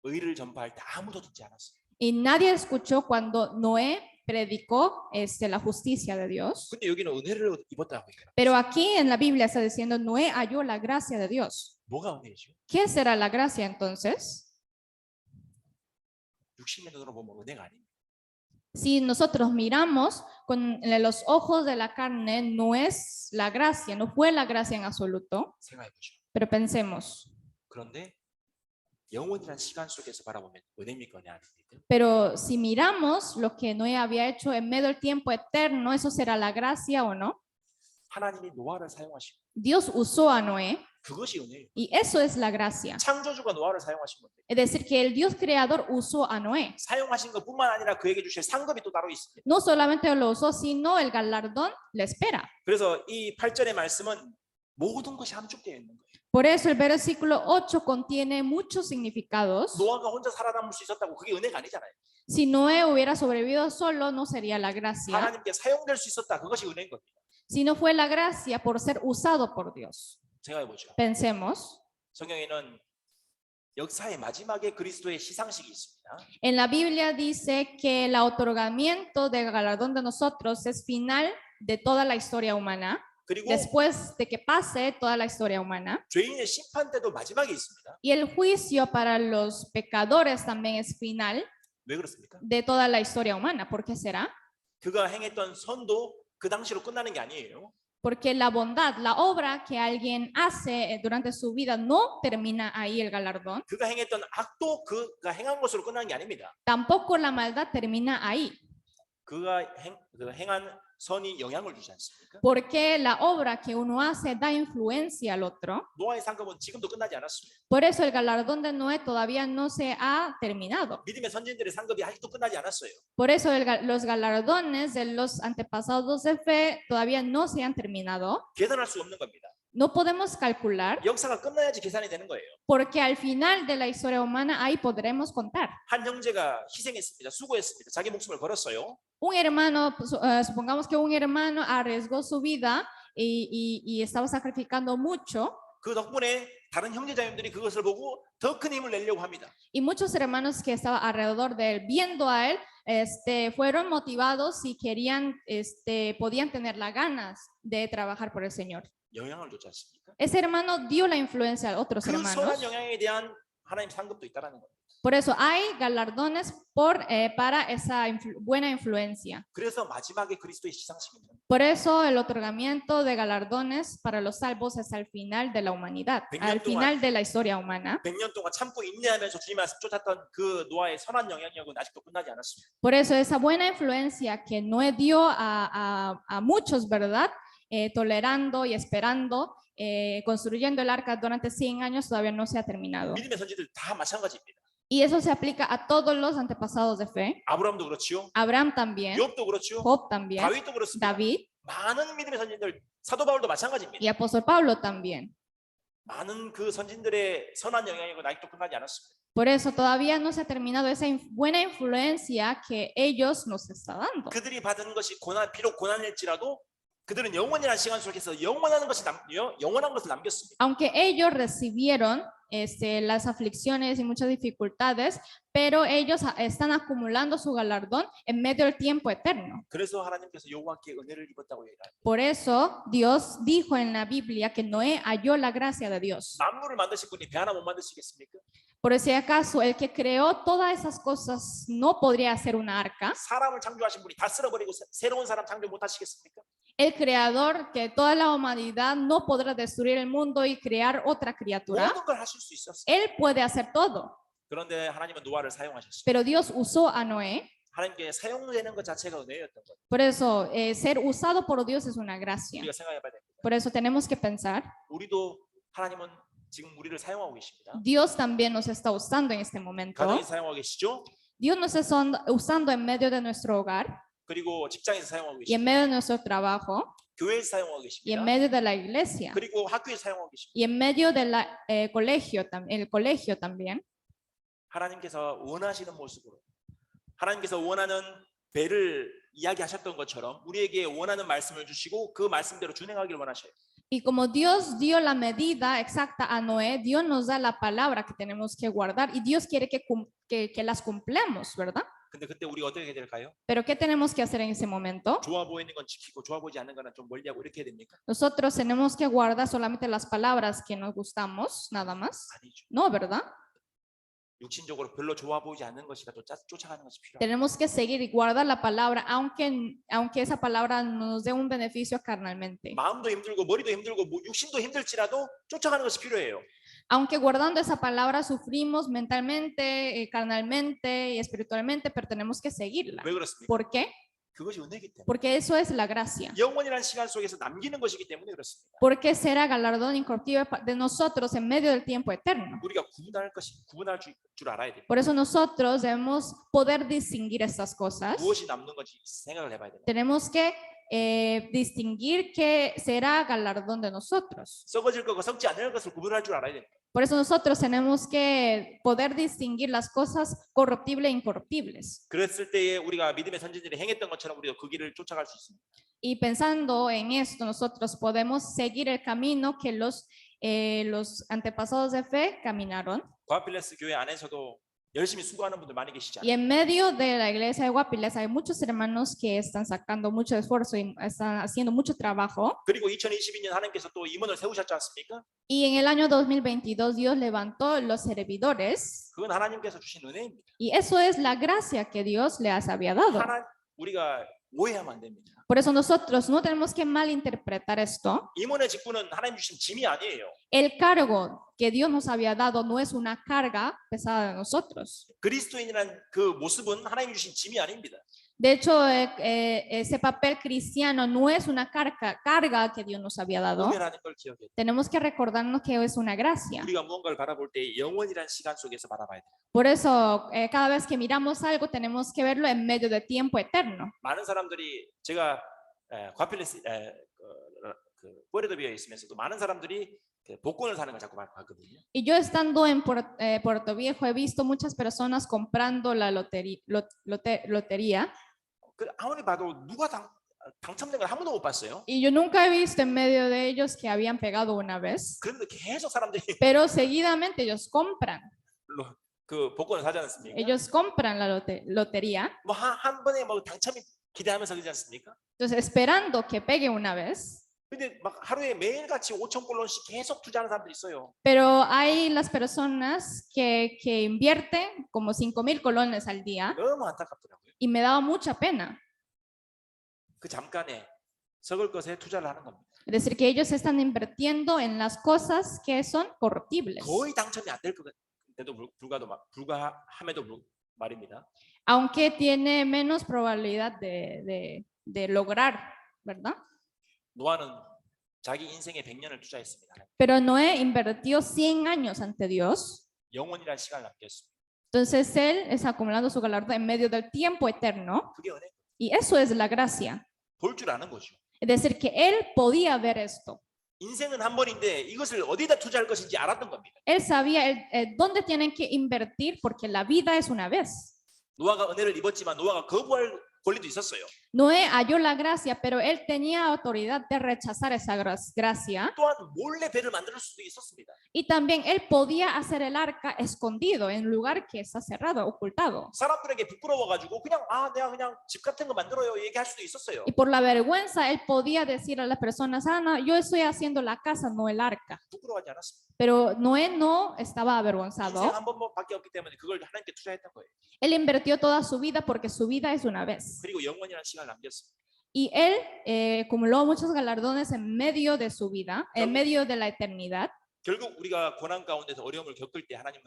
의를 전파할 때 아무도 듣지 않았어요. Y nadie escuchó cuando Noé predicó la justicia de Dios. 근데 여기는 은혜를 입었다고 얘기해요. Pero aquí en la Biblia está diciendo Noé halló la gracia de Dios. 뭐가 은혜죠? ¿Qué será la gracia entonces? 60년으로 보면 은혜가 아닙니다. Si nosotros miramos con los ojos de la carne, no es la gracia, no fue la gracia en absoluto, 생각해 보죠. pero pensemos. 그런데 영원이라는 시간 속에서 바라보면 은혜입니까, 은혜 아닙니까? Pero si miramos lo que Noé había hecho en medio del tiempo eterno, ¿eso será la gracia o no? 하나님이 노아를 사용하시고 Dios usó a Noé 그것이 은혜예요. y eso es la gracia. 창조주가 노아를 사용하신 건데 Es decir, que el Dios creador usó a Noé. 사용하신 것뿐만 아니라 그에게 주실 상급이 또 따로 있습니다. No solamente lo usó, sino el galardón le espera. 그래서 이 8절의 말씀은 모든 것이 함축되어 있는 거예요. Por eso el versículo 8 contiene muchos significados. 노아가 혼자 살아남을 수 있었다고 그게 은혜가 아니잖아요. Si Noé hubiera sobrevivido solo, no sería la gracia. 하나님께 사용될 수 있었다. 그것이 은혜인 겁니다. Sino fue la gracia por ser usado por Dios. 생각해 보죠. Pensemos. 성경에는 역사의 마지막에 그리스도의 시상식이 있습니다. En la Biblia dice que el otorgamiento del galardón de nosotros es final de toda la historia humana. 그리고 después de que pase toda la historia humana. 죄인의 심판 때도 마지막에 있습니다. Y el juicio para los pecadores también es final 왜 그렇습니까? de toda la historia humana. ¿Por qué será? 그가 행했던 선도 그 당시로 끝나는 게 아니에요. Porque la bondad, la obra que alguien hace durante su vida no termina ahí el galardón. 그가 행했던 악도 그가 행한 것으로 끝나는 게 아닙니다. Tampoco la maldad termina ahí. 그가 행한 선이 영향을 주지 않습니까? Porque la obra que uno hace da influencia al otro. 노아의 상급은 지금도 끝나지 않았습니다. Por eso el galardón de Noé todavía no se ha terminado. 믿음의 선진들의 상급이 아직도 끝나지 않았어요. Por eso los galardones de los antepasados de fe todavía no se han terminado. 계산할 수 없는 겁니다. No podemos calcular 역사가 끝나야지 계산이 되는 거예요. porque al final de la historia humana ahí podremos contar. 한 형제가 희생했습니다. 수고했습니다. 자기 목숨을 걸었어요. Un hermano, supongamos que un hermano arriesgó su vida y estaba sacrificando mucho. 그 덕분에 다른 형제자매들이 그것을 보고 더 큰 힘을 내려고 합니다. Y muchos hermanos que estaban alrededor de él, viendo a él, fueron motivados y querían, podían tener las ganas de trabajar por el Señor. 영향을 줬지 않습니까? Ese hermano dio la influencia a otros 그 선한 hermanos. 영향에 대한 하나님 상급도 있다라는 겁니다. Por eso hay galardones para esa buena influencia. 그래서 마지막에 그리스도의 시상식입니다. Por eso el otorgamiento de galardones para los salvos es al final de la humanidad, al final de la historia humana. 100년 동안 참고 인내하면서 주님 말씀 쫓았던 그 노아의 선한 영향력은 아직도 끝나지 않았습니다. Por eso esa buena influencia que Noé dio a muchos, ¿verdad? Tolerando y esperando, construyendo el arca durante 100 años todavía no se ha terminado. 믿음의 선지들 다 마찬가지입니다. Y eso se aplica a todos los antepasados de fe. 아브라함도 그렇지요. Abraham también, 욥도 그렇지요. Job también, 다윗도 그렇습니다. David 많은 믿음의 선진들, 사도 바울도 마찬가지입니다. y apóstol Pablo también. 많은 그 선진들의 선한 영향력은 아직도 끝나지 않았습니다. Por eso todavía no se ha terminado esa buena influencia que ellos nos están dando. 그들이 받은 것이 비록 고난일지라도 그들은 영원이라는 시간 속에서 영원한 것을 남겼습니다. Aunque ellos recibieron las aflicciones y muchas dificultades, pero ellos están acumulando su galardón en medio del tiempo eterno. 그래서 하나님께서 여호와께 은혜를 입었다고 얘기합니다. Por eso Dios dijo en la Biblia que Noé halló la gracia de Dios. 만물을 만드신 분이 배 하나 못 만드시겠습니까? Por si acaso el que creó todas esas cosas no podría hacer una arca. 사람을 창조하신 분이 다 쓸어버리고 새로운 사람 창조 못 하시겠습니까? El creador que toda la humanidad no podrá destruir el mundo y crear otra criatura. 모든 걸 하실 수 있었어요. Él puede hacer todo. 그런데 하나님은 노아를 사용하셨어요. Pero Dios usó a Noé. 하나님께 사용되는 것 자체가 은혜였던 거예요. Por eso, ser usado por Dios es una gracia. 우리가 생각해봐야 됩니다. Por eso tenemos que pensar, 우리도 하나님은 지금 우리를 사용하고 계십니다. Dios también nos está usando en este momento. 가정에서 사용하고 계시죠? Dios nos está usando en medio de nuestro hogar 그리고 직장에서 사용하고 y en 계십니다. medio de nuestro trabajo 교회에서 사용하고 y en 계십니다. medio de la iglesia 그리고 학교에서 사용하고 계십니다. y en medio de el colegio también. 하나님께서 원하시는 모습으로 하나님께서 원하는 배를 이야기하셨던 것처럼 우리에게 원하는 말씀을 주시고 그 말씀대로 준행하기를 원하셔요. Y como Dios dio la medida exacta a Noé, Dios nos da la palabra que tenemos que guardar y Dios quiere que las cumplamos, ¿verdad? 근데 그때 우리가 어떻게 해야 될까요? Pero ¿qué tenemos que hacer en ese momento? 좋아 보이는 건 지키고 좋아 보이지 않는 거는 좀 멀리하고 이렇게 해야 됩니까? Nosotros tenemos que guardar solamente las palabras que nos gustamos, nada más. 아니죠. No, ¿verdad? 육신적으로 별로 좋아 보이지 않는 것이라 쫓아가는 것이 필요합니다. Tenemos que seguir y guardar la palabra, aunque esa palabra nos dé un beneficio carnalmente. 마음도 힘들고 머리도 힘들고 육신도 힘들지라도 쫓아가는 것이 필요해요. Aunque guardando esa palabra sufrimos mentalmente, carnalmente y espiritualmente, pero tenemos que seguirla. 왜 그렇습니까? ¿Por qué? 그것이 은혜이기 때문에. Porque eso es la gracia. 영원이라는 시간 속에서 남기는 것이기 때문에 그렇습니다. Porque será galardón incorruptible de nosotros en medio del tiempo eterno. 우리가 구분할 줄 알아야 됩니다. Por eso nosotros debemos poder distinguir estas cosas. 무엇이 남는 건지 생각을 해봐야 됩니다. Tenemos que distinguir qué será galardón de nosotros. 썩어질 것과 썩지 않을 것을 구분할 줄 알아야 됩니다. Por eso nosotros tenemos que poder distinguir las cosas corruptibles e incorruptibles. 그랬을 때에 우리가 믿음의 선진들이 행했던 것처럼 우리도 그 길을 쫓아갈 수 있습니다. Y pensando en esto, nosotros podemos seguir el camino que los antepasados de fe caminaron. 과필레스 교회 안에서도 열심히 수고하는 분들 많이 Y 계시잖아요. en medio de la iglesia de Guapiles hay muchos hermanos que están sacando mucho esfuerzo y están haciendo mucho trabajo. 그리고 2022년 하나님께서 또 임원을 세우셨지 않습니까? Y en el año 2022 Dios levantó los servidores 그건 하나님께서 주신 은혜입니다. y eso es la gracia que Dios les había dado. 우리가 오해하면 안 됩니다. Por eso nosotros no tenemos que malinterpretar esto. 임원의 직분은 하나님 주신 짐이 아니에요. El cargo que Dios nos había dado no es una carga pesada de nosotros. 그리스도인이란 그 모습은 하나님 주신 짐이 아닙니다. De hecho, ese papel cristiano no es una carga que Dios nos había dado. 은혜라는 걸 기억해야 돼요. Tenemos que recordarnos que es una gracia. 우리가 무언가를 바라볼 때 영원이라는 시간 속에서 바라봐야 돼요. Por eso, cada vez que miramos algo, tenemos que verlo en medio de tiempo eterno. 많은 사람들이 제가 과필레스 포레도비아에 있으면서도 많은 사람들이 복권을 사는 걸 자꾸 봤거든요. Y yo estando en Puerto Viejo he visto muchas personas comprando la lotería. 아무리 봐도 누가 당첨된 걸 한 번도 못 봤어요. Y yo nunca he visto en medio de ellos que habían pegado una vez. 그런데 계속 사람들이 Pero seguidamente ellos compran. 그 복권을 사지 않습니까? Ellos compran la lotería. 뭐 한 번에 뭐 당첨이 기대하면서 그러지 않습니까? Entonces, esperando que pegue una vez. 근데 막 하루에 매일같이 5,000골론씩 계속 투자하는 사람들이 있어요. Pero hay las personas que invierten como 5,000 colones al día 너무 안타깝더라고요. y me daba mucha pena. 그 잠깐에 썩을 것에 투자를 하는 겁니다. Es decir, que ellos están invirtiendo en las cosas que son corruptibles. 거의 당첨이 안 될 것인데도 불가함에도 말입니다. Aunque tiene menos probabilidad de lograr, ¿verdad? 노아는 자기 인생의 100년을 투자했습니다. Pero Noé invirtió 100 años ante Dios. 영원이라는 시간을 남겼습니다. Entonces él está acumulando su galardón en medio del tiempo eterno. 그게 은혜. Y eso es la gracia. 볼 줄 아는 거죠. Es decir, que él podía ver esto. 인생은 한 번인데 이것을 어디다 투자할 것인지 알았던 겁니다. Él sabía dónde tienen que invertir porque la vida es una vez. 노아가 은혜를 입었지만 노아가 거부할 권리도 있었어요. Noé halló la gracia, pero él tenía autoridad de rechazar esa gracia. 또한 몰래 배를 만들 수도 있었습니다. Y también él podía hacer el arca escondido en un lugar que está cerrado, ocultado. 사람들에게 부끄러워가지고 그냥 내가 그냥 집 같은 거 만들어요 얘기할 수도 있었어요. Y por la vergüenza él podía decir a las personas, no, yo estoy haciendo la casa, no el arca. 부끄러워하지 않았습니다. Pero Noé no estaba 인생 avergonzado. 한 번밖에 없기 때문에 그걸 하나님께 투자했던 거예요. Él invirtió toda su vida porque su vida es una vez. 그리고 영원이라는 시간을 남겼습니다. Y él acumuló muchos galardones en medio de su vida, en medio de la eternidad. 결국 우리가 고난 가운데서 어려움을 겪을 때 하나님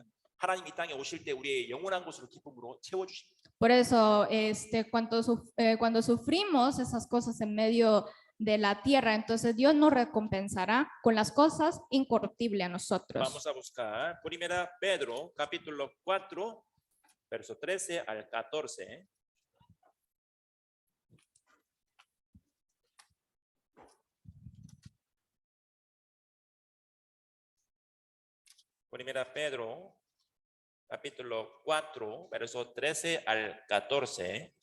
이 땅에 오실 때 우리의 영원한 곳으로 기쁨으로 채워주십니다. Por eso, cuando sufrimos esas cosas en medio de la tierra, entonces Dios nos recompensará con las cosas incorruptibles a nosotros. Vamos a buscar Primera Pedro, capítulo 4, verso 13 al 14. Primera Pedro, capítulo 4, verso 13 al 14.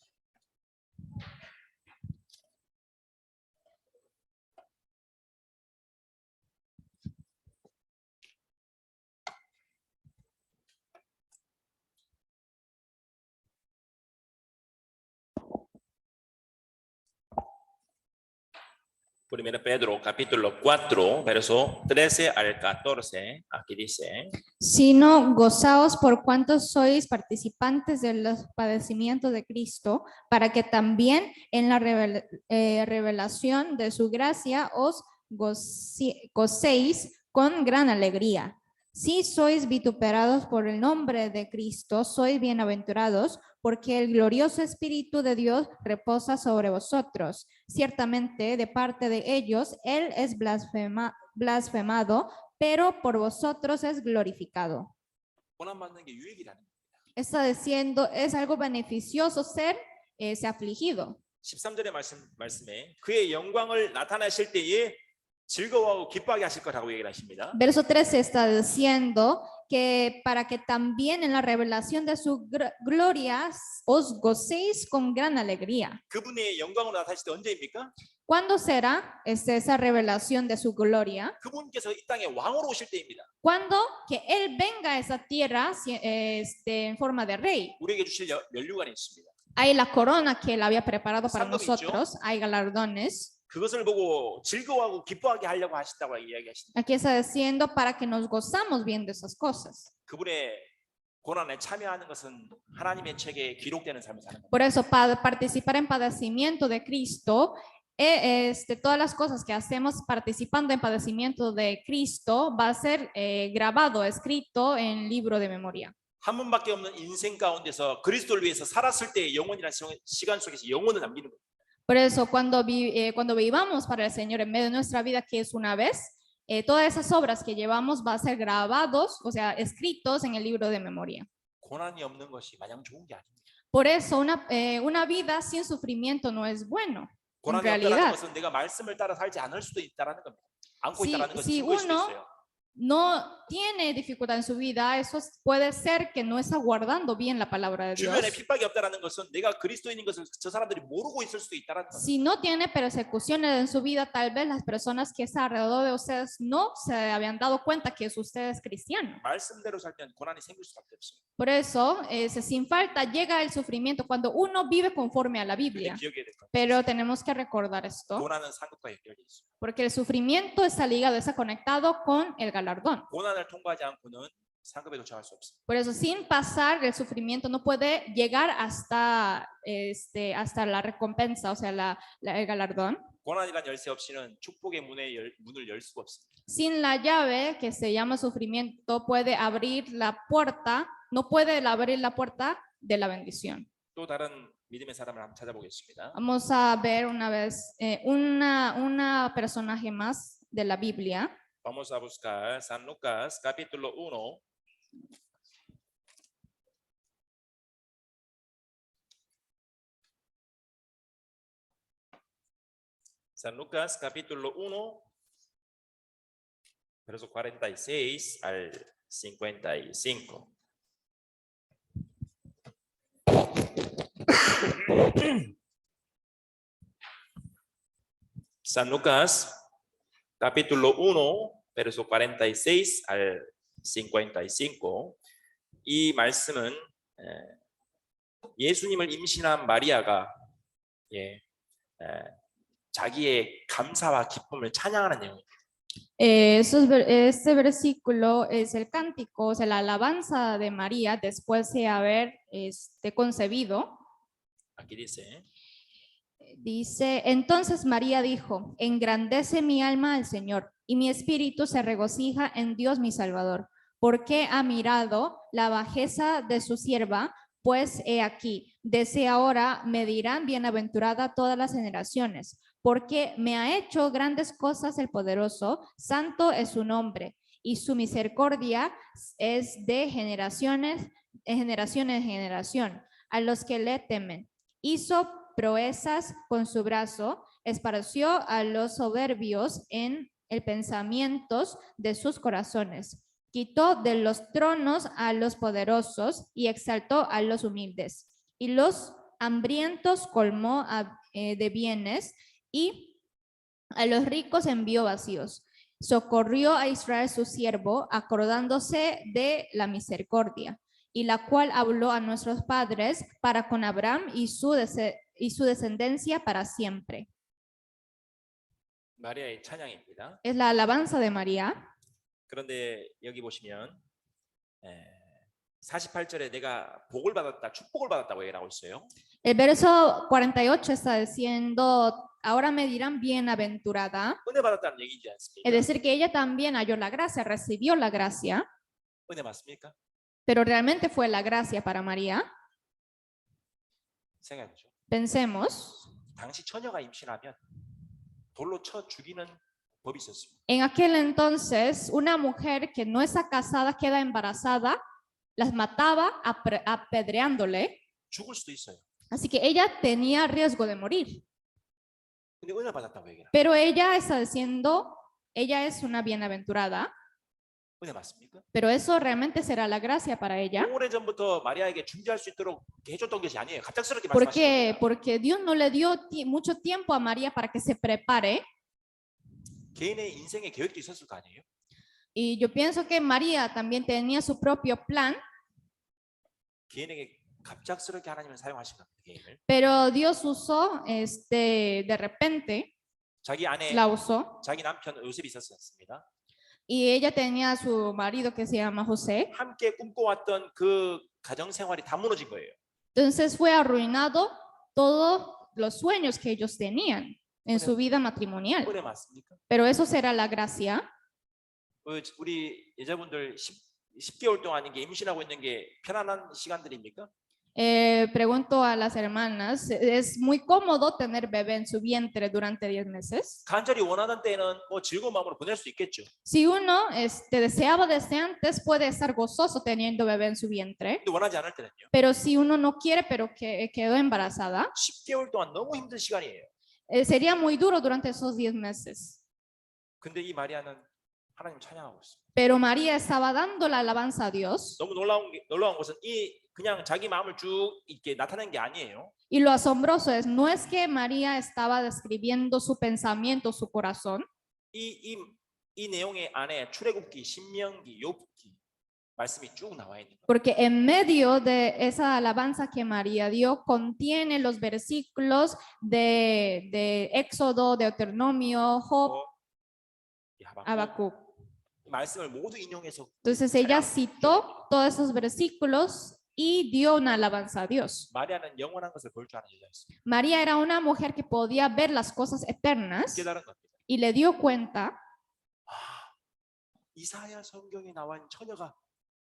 Primera Pedro, capítulo 4, verso 13 al 14. Aquí dice: Sino gozaos por cuanto sois participantes de los padecimientos de Cristo, para que también en la revelación de su gracia os gocéis con gran alegría. Si sois vituperados por el nombre de Cristo, sois bienaventurados, porque el glorioso Espíritu de Dios reposa sobre vosotros. Ciertamente, de parte de ellos, Él es blasfemado, pero por vosotros es glorificado. Está diciendo, es algo beneficioso ser afligido. 13절의 말씀에 그의 영광을 나타내실 때에 즐거워하고 기뻐하게 하실 거라고 얘기를 하십니다. Verso 13 está diciendo que para que también en la revelación de su gloria os gocéis con gran alegría. 그분의 영광으로 나타나실 때 언제입니까? ¿Cuándo será esa revelación de su gloria? 그분께서 이 땅에 왕으로 오실 때입니다. Cuando que Él venga a esa tierra en forma de rey. 우리에게 주실 면류관이 있습니다. Hay la corona que Él había preparado para 상금이 nosotros, hay galardones. 그것을 보고 즐거워하고 기뻐하게 하려고 하신다고 이야기하십니다. Aquí está diciendo para que nos gozamos viendo esas cosas. 그분의 고난에 참여하는 것은 하나님의 책에 기록되는 삶을 사는 겁니다. Por eso, para participar en padecimiento de Cristo, todas las cosas que hacemos participando en padecimiento de Cristo va a ser grabado, escrito en libro de memoria. 한 번밖에 없는 인생 가운데서 그리스도를 위해서 살았을 때의 영혼이라는 시간 속에서 영혼을 남기는 겁니다. Por eso, cuando vivamos para el Señor en medio de nuestra vida, que es una vez, todas esas obras que llevamos va a ser grabados, o sea, escritos en el libro de memoria. 고난이 없는 것이 마냥 좋은 게 아닙니다. Por eso, una vida sin sufrimiento no es bueno. En 고난이 없다는 realidad, 것은 내가 말씀을 따라 살지 않을 수도 있다라는 겁니다. 않고 Si- 있다라는 것이 si 증거일 수도 uno 있어요. no tiene dificultad en su vida, eso puede ser que no está guardando bien la palabra de Dios. 주변에 핍박이 없다라는 것은 내가 그리스도인인 것을 저 사람들이 모르고 있을 수도 있다라는 겁니다. Si no tiene persecuciones en su vida, tal vez las personas que están alrededor de ustedes no se habían dado cuenta que usted es cristiano. 말씀대로 살면 고난이 생길 수밖에 없습니다. Por eso, sin falta, llega el sufrimiento cuando uno vive conforme a la 근데 Biblia. 기억해야 될 것. Pero tenemos que recordar esto, 고난은 상급과 연결돼 있습니다. porque el sufrimiento está ligado, está conectado con el galardón. 고난을 통과하지 않고는 상급에 도착할 수 없습니다. Por eso, sin pasar el sufrimiento, no puede llegar hasta la recompensa, o sea, el galardón. 고난이란 열쇠 없이는 축복의 문을 열 수가 없습니다. Sin la llave que se llama sufrimiento, puede abrir la puerta, no puede abrir la puerta de la bendición. 또 다른 믿음의 사람을 한번 찾아보겠습니다. Vamos a ver una vez una personaje más de la Biblia. Vamos a buscar San Lucas capítulo 1. San Lucas capítulo 1, verso 46 al 55. San Lucas capítulo 1, verso 46 al 55. 이 말씀은 예수님을 임신한 마리아가 자기의 감사와 기쁨을 찬양하는 내용입니다. Este versículo es el cántico, o sea, la alabanza de María después de haber concebido. Aquí dice, Dice, entonces María dijo, engrandece mi alma al Señor, y mi espíritu se regocija en Dios mi Salvador, porque ha mirado la bajeza de su sierva, pues he aquí, desde ahora me dirán bienaventurada todas las generaciones, porque me ha hecho grandes cosas el poderoso, santo es su nombre, y su misericordia es de generaciones en generación, a los que le temen. Hizo proezas con su brazo, esparció a los soberbios en el pensamiento de sus corazones. Quitó de los tronos a los poderosos y exaltó a los humildes. Y los hambrientos colmó de bienes y a los ricos envió vacíos. Socorrió a Israel su siervo, acordándose de la misericordia, y la cual habló a nuestros padres para con Abraham y su descendencia para siempre. 마리아의 찬양입니다. Es la alabanza de María. 그런데 여기 보시면 48절에 내가 복을 받았다, 축복을 받았다고 얘기하고 있어요. El verso 48 está diciendo, ahora me dirán bienaventurada. 은혜 받았다는 얘기지 않습니까? Es decir, que ella también halló la gracia, recibió la gracia, 은혜 맞습니까? pero realmente fue la gracia para María. 생각해보죠. Pensemos, 당시 처녀가 임신하면 돌로 쳐 죽이는 법이 있었습니다. en aquel entonces, una mujer que no está casada, queda embarazada, las mataba apedreándole, 죽을 수도 있어요. así que ella tenía riesgo de morir. 근데 은혜 받았다고 얘기해요. Pero ella está diciendo, ella es una bienaventurada. 은혜 맞습니까? Pero eso realmente será la gracia para ella. 오래전부터 마리아에게 준비할 수 있도록 해줬던 것이 아니에요. 갑작스럽게 ¿Por 말씀하신 qué? 겁니다. Porque Dios no le dio mucho tiempo a María para que se prepare. 개인의 인생의 계획도 있었을 거 아니에요? Y yo pienso que María también tenía su propio plan, 개인에게 갑작스럽게 하나님을 사용하신 겁니다. 개인을. pero Dios usó, de repente, 자기 아내, la usó. 자기 남편 요셉이 있었습니다. Y ella tenía a su marido que se llama José. 함께 꿈꿔왔던 그 가정 생활이 다 무너진 거예요. Entonces fue arruinado todos los sueños que ellos tenían en su vida matrimonial. 은혜 맞습니까? Pero eso será la gracia. 우리 여자분들 10개월 동안 이게 임신하고 있는 게 편안한 시간들입니까? Pregunto a las hermanas, ¿es muy cómodo tener bebé en su vientre durante 10 meses? 간절히 원하는 때는 뭐 즐거운 마음으로 보낼 수 있겠죠. Si uno deseaba desde antes, puede estar gozoso teniendo bebé en su vientre. 근데 원하지 않을 때는요. Pero si uno no quiere, pero que quedó embarazada, 10개월 동안 너무 힘든 시간이에요. sería muy duro durante esos 10 meses. 근데 이 마리아는 하나님 찬양하고 있습니다. Pero María estaba dando la alabanza a Dios. 너무 놀라운 것은 이 그냥 자기 마음을 쭉 이렇게 나타낸 게 아니에요. Y lo asombroso es, no es que María estaba describiendo su pensamiento, su corazón. 이 내용의 안에 출애굽기, 신명기, 욥기 말씀이 쭉 나와 있는 거예요. Porque en medio de esa alabanza que María dio, contiene los versículos de Éxodo, Deuteronomio, Job, Habacuc. 말씀을 모두 인용해서 Entonces ella citó todos esos versículos y dio una alabanza a Dios. 마리아는 영원한 것을 볼 줄 아는 여자였습니다. María era una mujer que podía ver las cosas eternas 깨달은 겁니다. y le dio cuenta. 이사야 성경에 나와 있는 처녀가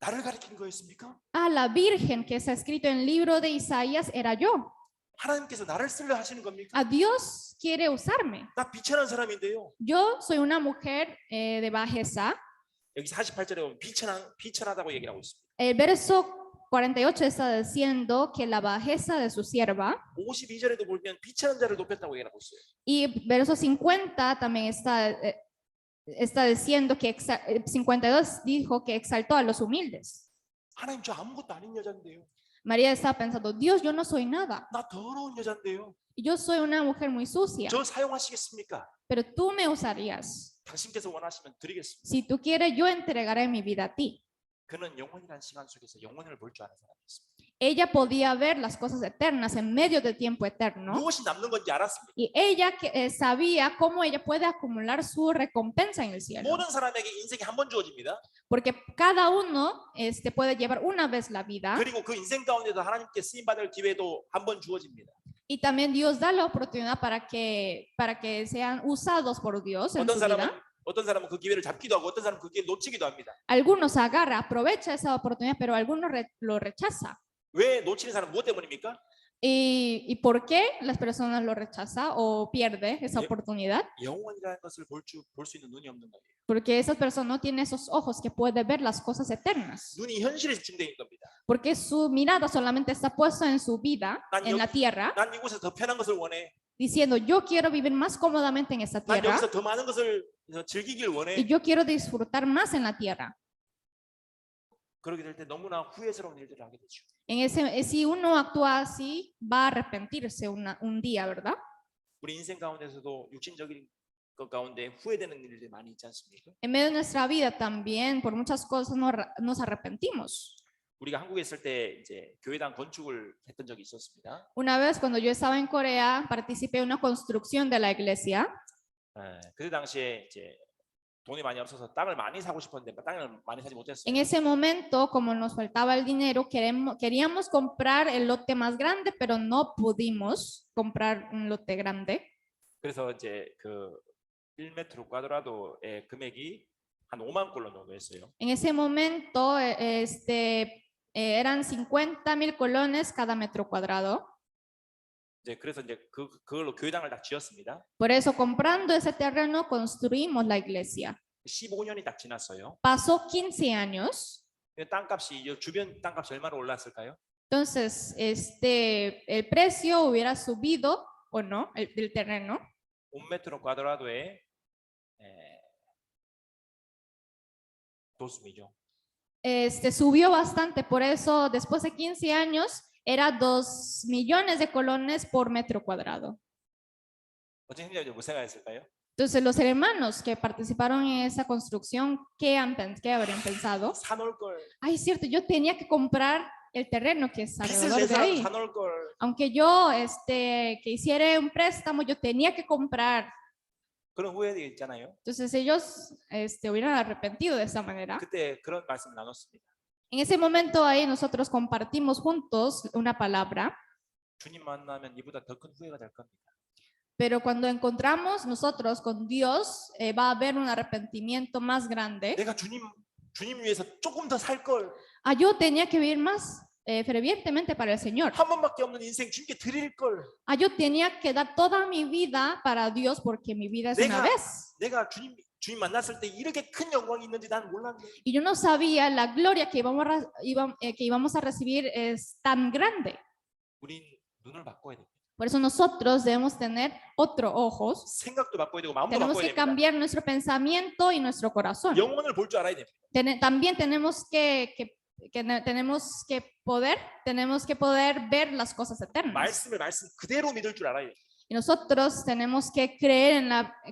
나를 가리킨 거였습니까? La virgen que está escrito en el libro de Isaías era yo. 하나님께서 나를 쓰려 하시는 겁니까? Dios quiere usarme. 나 비천한 사람인데요. Yo soy una mujer de bajeza. 여기 48절에 보면 비천하다고 얘기하고 있습니다. El verso 48 está diciendo que la bajeza de su sierva. 52절에도 보면 비천한 자를 높였다고 얘기하고 있어요. Y verso 50 también está diciendo que 52 dijo que exaltó a los humildes. 하나님 저 아무것도 아닌 여자인데요. María estaba pensando, Dios, yo no soy nada. 나 더러운 여자인데요. Yo soy una mujer muy sucia. 저 사용하시겠습니까? Pero tú me usarías. 당신께서 원하시면 드리겠습니다. Si tú quieres, yo entregaré mi vida a ti. 그는 영원이라는 시간 속에서 영원을 볼 줄 아는 사람이었습니다. Ella podía ver las cosas eternas en medio del tiempo eterno. 무엇이 남는 건지 알았습니다. Y ella sabía cómo ella puede acumular su recompensa en el cielo. 모든 사람에게 인생이 한 번 주어집니다. Porque cada uno puede llevar una vez la vida. 그리고 그 인생 가운데도 하나님께 쓰임 받을 기회도 한 번 주어집니다. Y también Dios da la oportunidad para que sean usados por Dios en su vida. 어떤 사람은 그 기회를 잡기도 하고 어떤 사람은 그 기회를 놓치기도 합니다. Algunos aprovecha esa oportunidad, pero algunos lo rechaza. 왜 놓치는 사람은 무엇 때문입니까? ¿Y por qué las personas lo rechazan o pierde esa oportunidad? 영원이라는 것을 볼 수 있는 눈이 없는 거예요. Porque esas personas no tienen esos ojos que pueden ver las cosas eternas. 눈이 현실에 집중되어 있는 겁니다. Porque su mirada solamente está puesta en su vida, en la tierra, 난 이곳에서 더 편한 것을 원해. diciendo yo quiero vivir más cómodamente en esta 난 tierra 여기서 더 많은 것을 즐기길 원해. y yo quiero disfrutar más en la tierra. 그러게 될 때 너무나 후회스러운 일들을 하게 되죠. Si uno actúa así, va a arrepentirse un día, ¿verdad? 우리 인생 가운데서도 육신적인 것 가운데 후회되는 일들이 많이 있지 않습니까? En medio de nuestra vida también, por muchas cosas nos arrepentimos. 우리가 한국에 있을 때 이제 교회당 건축을 했던 적이 있었습니다. Una vez cuando yo estaba en Corea, participé en una construcción de la iglesia. 그때 당시에 이제 돈이 많이 없어서 땅을 많이 사고 싶었는데 땅을 많이 사지 못했어요. En ese momento, como nos faltaba el dinero, queríamos comprar el lote más grande, pero no pudimos comprar un lote grande. 그래서 이제 그 1m 쿼드라도의 금액이 한 5만 꼴로 정도 했어요. En ese momento, eran 50,000 colones cada metro cuadrado. 이제 그래서 이제 그걸로 교회당을 딱 지었습니다. Por eso, comprando ese terreno, construimos la iglesia. 15년이 딱 지났어요. Pasó 15 años. 땅값이 주변 땅값이 얼마나 올랐을까요? Entonces, el precio hubiera subido o no del terreno. 1m 쿼드라도에 수미죠. Subió bastante, por eso después de 15 años era 2 millones de colones por metro cuadrado. 어떤 형제들이 뭐 생각했을까요? Entonces los hermanos que participaron en esa construcción, ¿qué habrían pensado? 사놓을 걸, Ay, es cierto, yo tenía que comprar el terreno que es 빚을 alrededor de 내서라도 ahí. 사놓을 걸. Aunque yo que hiciera un préstamo, yo tenía que comprar. 그런 후회들이 있잖아요. Entonces ellos hubieran arrepentido de esa manera. 그때 그런 말씀 나눴습니다. En ese momento ahí nosotros compartimos juntos una palabra, 주님 만나면 이보다 더 큰 후회가 될 겁니다. pero cuando encontramos nosotros con Dios, va a haber un arrepentimiento más grande. 내가 주님 위해서 조금 더 살 걸. Yo tenía que vivir más fervientemente para el Señor. 한 번밖에 없는 인생 주님께 드릴 걸. Yo tenía que dar toda mi vida para Dios porque mi vida es una vez. 내가 주님 만났을 때 이렇게 큰 영광이 있는지 난 몰랐네. Y yo no sabía la gloria que íbamos a recibir es tan grande. 우린 눈을 바꿔야 됩니다. Por eso nosotros debemos tener otros ojos. 생각도 바꿔야 되고 마음도 Tenemos 바꿔야 que 됩니다. cambiar nuestro pensamiento y nuestro corazón. 영혼을 볼 줄 알아야 됩니다. También tenemos que poder ver las cosas eternas. 말씀 그대로 믿을 줄 알아야 됩니다. Y nosotros tenemos que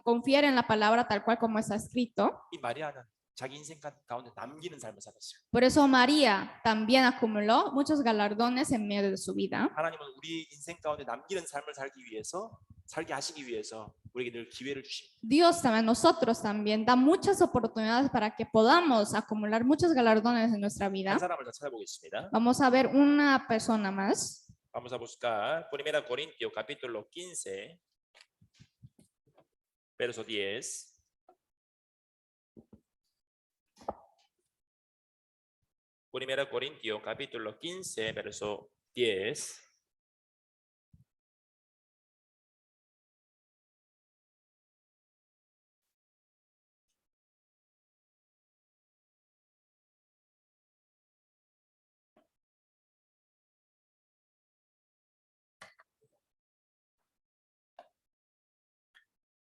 confiar en la palabra tal cual como está escrito. 이 마리아는 자기 인생 가운데 남기는 삶을 살았어요. Por eso María también acumuló muchos galardones en medio de su vida. 하나님은 우리 인생 가운데 남기는 삶을 살게 하시기 위해서 우리에게 늘 기회를 주십니다. Dios también, nosotros también da muchas oportunidades para que podamos acumular muchos galardones en nuestra vida. 한 사람을 더 찾아보겠습니다. Vamos a ver una persona más. Vamos a buscar 1 Corintios capítulo 15, verso 10. Primera Corintios capítulo 15, verso 10.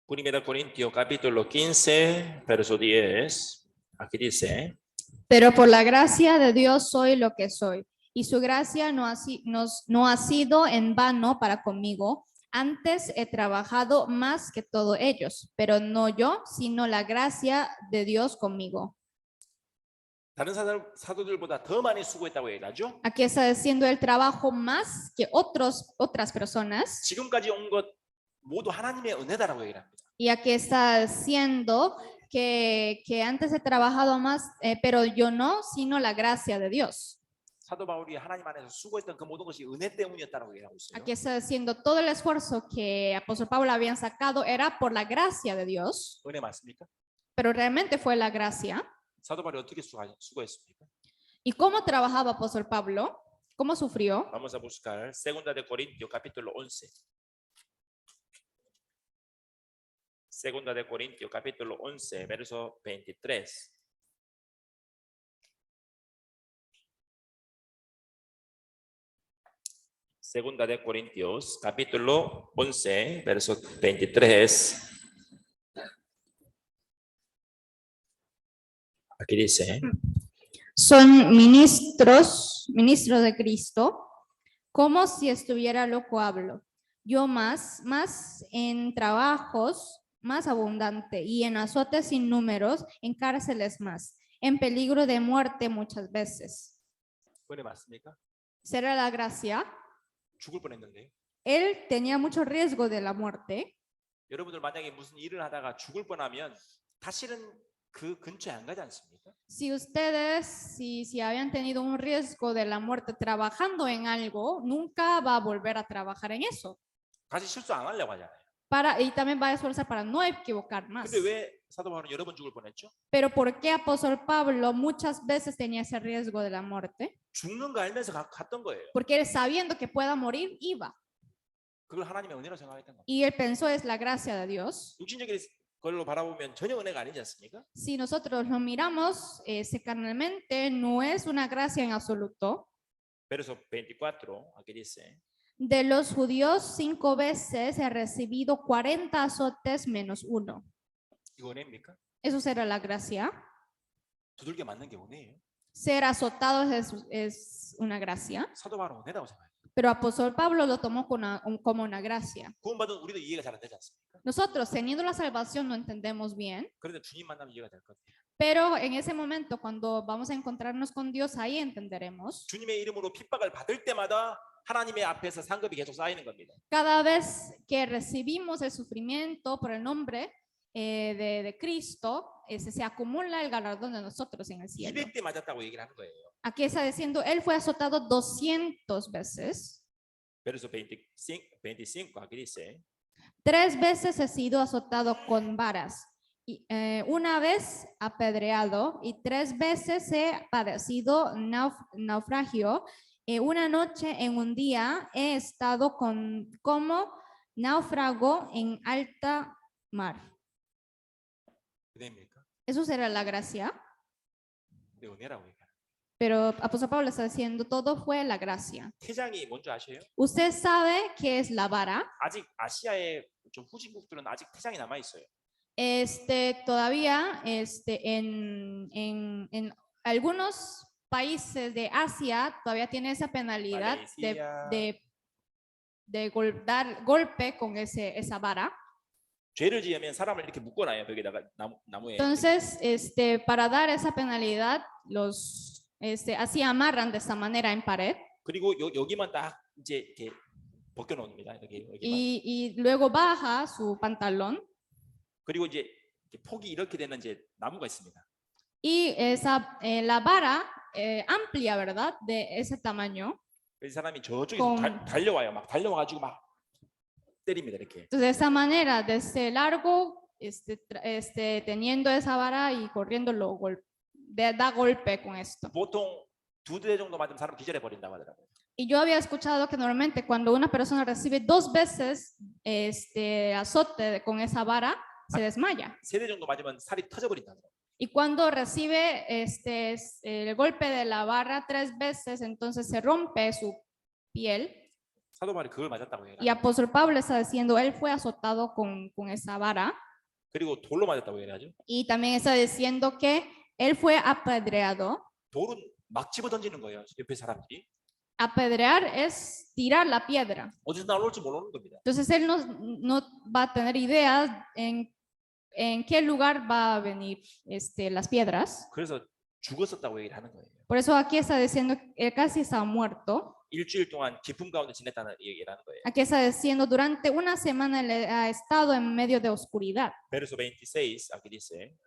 Primera Corintios capítulo 15, verso 10. Aquí dice: Pero por la gracia de Dios soy lo que soy, y su gracia no ha sido en vano para conmigo. Antes he trabajado más que todos ellos, pero no yo, sino la gracia de Dios conmigo. 다른 사도들보다 더 많이 수고했다고 얘기하죠. Aquí está diciendo el trabajo más que otras personas. 지금까지 온 것 모두 하나님의 은혜다라고 얘기합니다. Y aquí está diciendo que antes he trabajado más, pero yo no, sino la gracia de Dios. 사도 바울이 하나님 안에서 수고했던 그 모든 것이 은혜 때문이었다고 얘기하고 있어요. Aquí está diciendo todo el esfuerzo que apóstol Pablo habían sacado era por la gracia de Dios, 은혜 맞습니까? pero realmente fue la gracia. 사도 바울이 어떻게 수고했습니까? ¿Y cómo trabajaba apóstol Pablo? ¿Cómo sufrió? Vamos a buscar 2 de Corintios capítulo 11. 2 de Corintios capítulo 11, verso 23. Segunda de Corintios capítulo 11, verso 23. Aquí dice: Son ministros de Cristo, como si estuviera loco hablo. Yo más en trabajos más abundante y en azotes sin números, en cárceles más, en peligro de muerte muchas veces. 은혜 맞습니까? ¿Será la gracia? 죽을 뻔했는데. Él tenía mucho riesgo de la muerte. 여러분들 만약에 무슨 일을 하다가 죽을 뻔하면 다시는 그 근처에 안 가지 않습니까? Si ustedes, si habían tenido un riesgo de la muerte trabajando en algo, nunca va a volver a trabajar en eso. 다시 실수 안 하려고 하잖아요. Y también va a esforzar para no equivocar más. 근데 왜 사도 바울은 여러 번 죽을 뻔했죠? Pero ¿por qué apóstol Pablo muchas veces tenía ese riesgo de la muerte? 죽는 거 알면서 갔던 거예요. Porque él, sabiendo que pueda morir, iba. 그걸 하나님의 은혜로 생각했던 거예요. Y él pensó es la gracia de Dios. 육신적인 걸로 바라보면 전혀 은혜가 아니지 않습니까? Si nosotros lo miramos carnalmente, no es una gracia en absoluto. Verso 24, aquí dice: De los judíos 5 veces he recibido 40 azotes menos 1. 이거 은혜입니까? ¿Eso será la gracia? 두들겨 맞는 게 은혜예요. Ser azotados es una gracia, 사도 바울은 은혜라고 생각해요. pero apóstol Pablo lo tomó como una gracia. 구원받은 우리도 이해가 잘 안 되지 않습니까? Nosotros, teniendo la salvación, no entendemos bien, 그런데 주님 만나면 이해가 될 것 같아요. pero en ese momento, cuando vamos a encontrarnos con Dios, ahí entenderemos. 주님의 이름으로 핍박을 받을 때마다 하나님의 앞에서 상급이 계속 쌓이는 겁니다. Cada vez que recibimos el sufrimiento por el nombre de Cristo, se acumula el galardón de nosotros en el cielo. 200대 맞았다고 얘기를 ha는 거예요. Aquí está diciendo, él fue azotado 200 veces. Verso 25, aquí dice, 3 veces he sido azotado con varas, y, una vez apedreado y 3 veces he padecido naufragio. Una noche en un día he estado como náufrago en alta mar. 은혜입니까? Eso será la gracia, 네, 은혜라고 얘기해요. pero apóstol Pablo está diciendo todo fue la gracia. 태장이 뭔지 아세요? Usted sabe qué es la vara. 아직 아시아의 좀 후진국들은 아직 태장이 남아 있어요. Todavía en algunos países de Asia todavía tiene esa penalidad de dar golpe con esa vara. 죄를 지으면 사람을 이렇게 묶어놔요, 벽에다가 나무에. Entonces, para dar esa penalidad, así amarran de esa manera en pared. 그리고 여기만 딱 이제 이렇게 벗겨놓습니다. 여기만. Y luego baja su pantalón. 그리고 이제 폭이 이렇게 되는 이제 나무가 있습니다. Y la vara amplia, ¿verdad? De ese tamaño. 이 사람이 저쪽에서 달려와요. 막 달려와가지고 막 때립니다, 이렇게. Entonces, de esa manera, desde largo, teniendo esa vara y corriendo, da golpe con esto. 보통 2대 정도 맞으면 사람 기절해 버린다고 하더라고요. Y yo había escuchado que normalmente cuando una persona recibe 2 veces azote con esa vara, se desmaya. 3대 정도 맞으면 살이 터져버린다고. Y cuando recibe el golpe de la barra 3 veces, entonces se rompe su piel. 사도 바울이 그걸 맞았다고 해요. Y apóstol Pablo está diciendo, él fue azotado con esa vara. 그리고 돌로 맞았다고 해야죠. Y también está diciendo que él fue apedreado. 돌은 막 집어 던지는 거예요, 옆에 사람들이. Apedrear es tirar la piedra. 어디서 나올지 모르는 겁니다. Entonces él no va a tener idea en qué lugar va a venir las piedras. 그래서 죽었었다고 얘기를 하는 거예요. Por eso aquí está diciendo que casi está muerto. 일주일 동안 깊은 가운데 지냈다는 얘기를 하는 거예요. Aquí está diciendo durante una semana él ha estado en medio de oscuridad. Verso 26, aquí dice.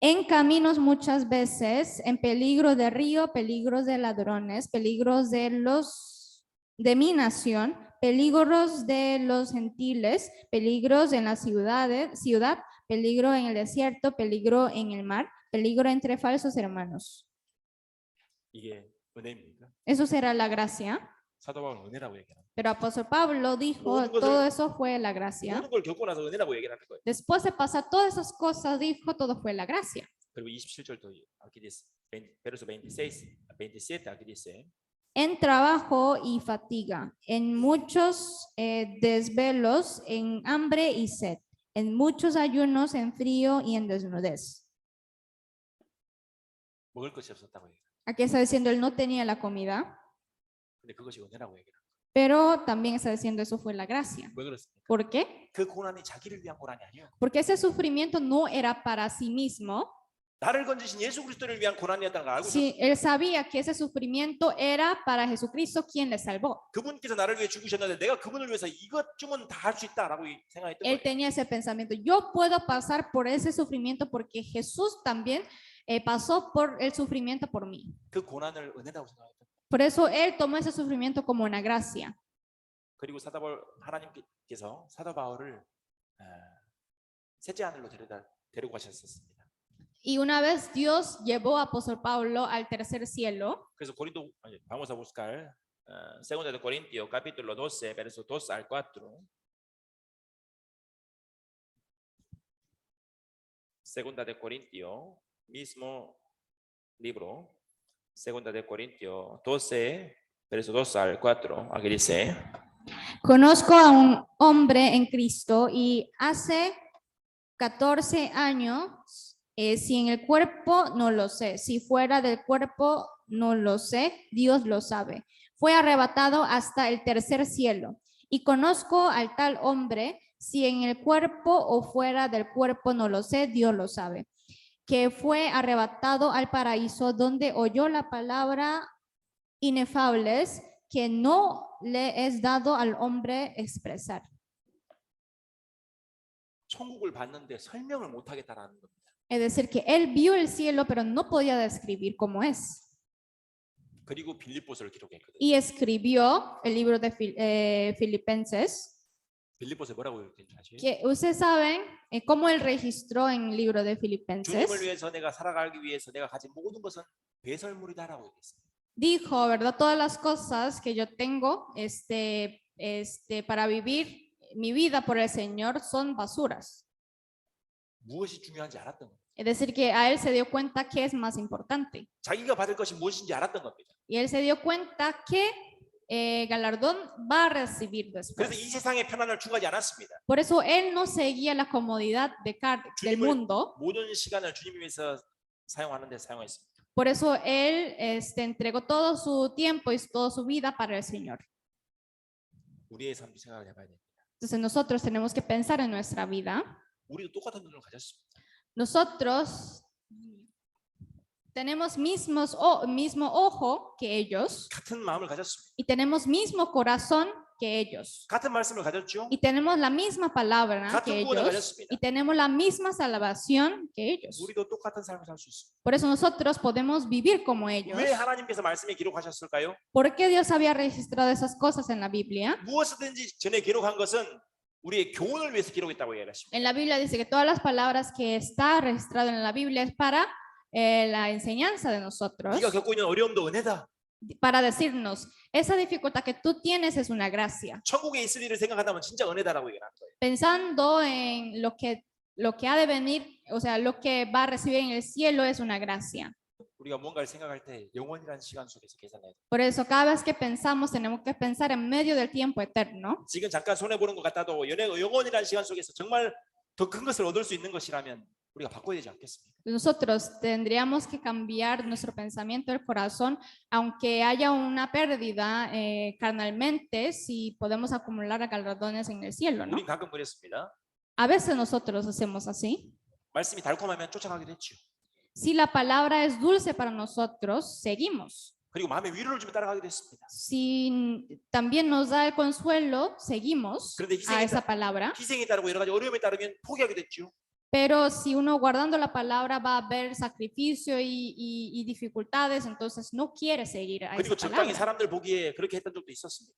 En caminos muchas veces, en peligro de río, peligros de ladrones, peligros de mi nación, peligros de los gentiles, peligros en la ciudad, peligro en el desierto, peligro en el mar, peligro entre falsos hermanos. 이게 은혜입니까? Eso será la gracia. 사도 바울은 은혜라고 얘기합니다. Pero apóstol Pablo dijo, todo eso fue la gracia. 모든 걸 겪고 나서 은혜라고 얘기를 하는 거예요. Después de pasar todas esas cosas, dijo, todo fue la gracia. 그리고 27절도 aquí dice, verso 26, 27 aquí dice. En trabajo y fatiga, en muchos desvelos, en hambre y sed, en muchos ayunos, en frío y en desnudez. 먹을 것이 없었다고 얘기해요. Aquí está diciendo, él no tenía la comida, 근데 그것이 은혜라고 얘기해요. pero también está diciendo, eso fue la gracia. 왜 그렇습니까? ¿Por qué? 그 고난이 자기를 위한 고난이 아니에요. Porque ese sufrimiento no era para sí mismo. 나를 건지신 예수 그리스도를 위한 고난이었다는 걸 알고 Sí, él sabía que ese sufrimiento era para Jesucristo quien le salvó. 그분께서 나를 위해 죽으셨는데 내가 그분을 위해서 이것쯤은 다 할 수 있다라고 생각했던 Él 거예요. tenía ese pensamiento, yo puedo pasar por ese sufrimiento porque Jesús también pasó por el sufrimiento por mí. 그 고난을 은혜라고 생각했던 거예요. Por eso él tomó ese sufrimiento como una gracia. 그리고 사도 바울 하나님께서 사도 바울을 셋째 하늘로 데리고 가셨었습니다. Y una vez Dios llevó a apóstol Pablo al tercer cielo. 그래서 고린도 vamos a buscar segunda de Corintios capítulo 12 verso 2 al 4. Segunda de Corintios mismo libro. Segunda de Corintios 12 verso 2 al 4. Aquí dice. Conozco a un hombre en Cristo y hace 14 años Si en el cuerpo, no lo sé. Si fuera del cuerpo, no lo sé. Dios lo sabe. Fue arrebatado hasta el tercer cielo. Y conozco al tal hombre, si en el cuerpo o fuera del cuerpo, no lo sé. Dios lo sabe. Que fue arrebatado al paraíso, donde oyó la palabra inefables que no le es dado al hombre expresar. 천국을 봤는데 설명을 못 하겠다라는 겁니다. Es decir, que él vio el cielo, pero no podía describir cómo es. 그리고 빌립보서를 기록했거든요. Y escribió el libro de Filipenses, 빌립보서에 뭐라고 기록했는지 아세요? que ustedes saben cómo él registró en el libro de Filipenses. 주님을 위해서 내가 살아가기 위해서 내가 가진 모든 것은 배설물이다라고 얘기했어요. Dijo, ¿verdad? Todas las cosas que yo tengo para vivir mi vida por el Señor son basuras. 무엇이 중요한지 알았던 거예요. Es decir, que a él se dio cuenta que es más importante. 자기가 받을 것이 무엇인지 알았던 겁니다. Y él se dio cuenta que galardón va a recibir 그래서 después. 이 세상의 편안을 추구하지 않았습니다. Por eso él no seguía la comodidad del mundo. 모든 시간을 주님 위해서 사용하는 데 사용했습니다. Por eso él entregó todo su tiempo y toda su vida para el Señor. 우리의 삶도 생각을 해봐야 됩니다. Entonces nosotros tenemos que pensar en nuestra vida. 우리도 똑같은 눈을 가졌습니다. Nosotros tenemos mismo ojo que ellos 같은 마음을 가졌습니다. y tenemos mismo corazón que ellos. 같은 말씀을 가졌죠. Y tenemos la misma palabra que 같은 구원을 ellos 가졌습니다. y tenemos la misma salvación que ellos. 우리도 똑같은 삶을 살 수 있습니다. Por eso nosotros podemos vivir como ellos. 왜 하나님께서 말씀에 기록하셨을까요? ¿Por qué Dios había registrado esas cosas en la Biblia? 무엇이든지 전에 기록한 것은 우리의 교훈을 위해서 기록했다고 얘기했습니다. En la Biblia dice que todas las palabras que está registrado en la Biblia es para la enseñanza de nosotros, 네가 겪고 있는 어려움도 은혜다. para decirnos, esa dificultad que tú tienes es una gracia. 천국에 있을 일을 생각한다면 진짜 은혜다라고 얘기한 거예요. Pensando en lo que ha de venir, o sea, lo que va a recibir en el cielo es una gracia. 우리가 뭔가를 생각할 때 영원이라는 시간 속에서 계산해야 돼. Por eso cada vez que pensamos tenemos que pensar en medio del tiempo eterno. 지금 잠깐 손해 보는 것 같아도 영원이라는 시간 속에서 정말 더 큰 것을 얻을 수 있는 것이라면 우리가 바꿔야 되지 않겠습니까? Nosotros tendríamos que cambiar nuestro pensamiento del corazón, aunque haya una pérdida carnalmente, si podemos acumular galardones en el cielo, ¿no? 우린 가끔 그랬습니다. A veces nosotros hacemos así. 말씀이 달콤하면 쫓아가기도 했죠. Si la palabra es dulce para nosotros, seguimos. 그리고 마음에 위로를 주면 따라가기도 했습니다. Si también nos da el consuelo, seguimos 그런데 a esa palabra. 희생에 따르고 여러 가지 어려움에 따르면 포기하게 됐죠. Pero si uno guardando la palabra va a haber sacrificio y dificultades, entonces no quiere seguir a 그리고 esa 적당히 palabra. 사람들 보기에 그렇게 했던 적도 있었습니다.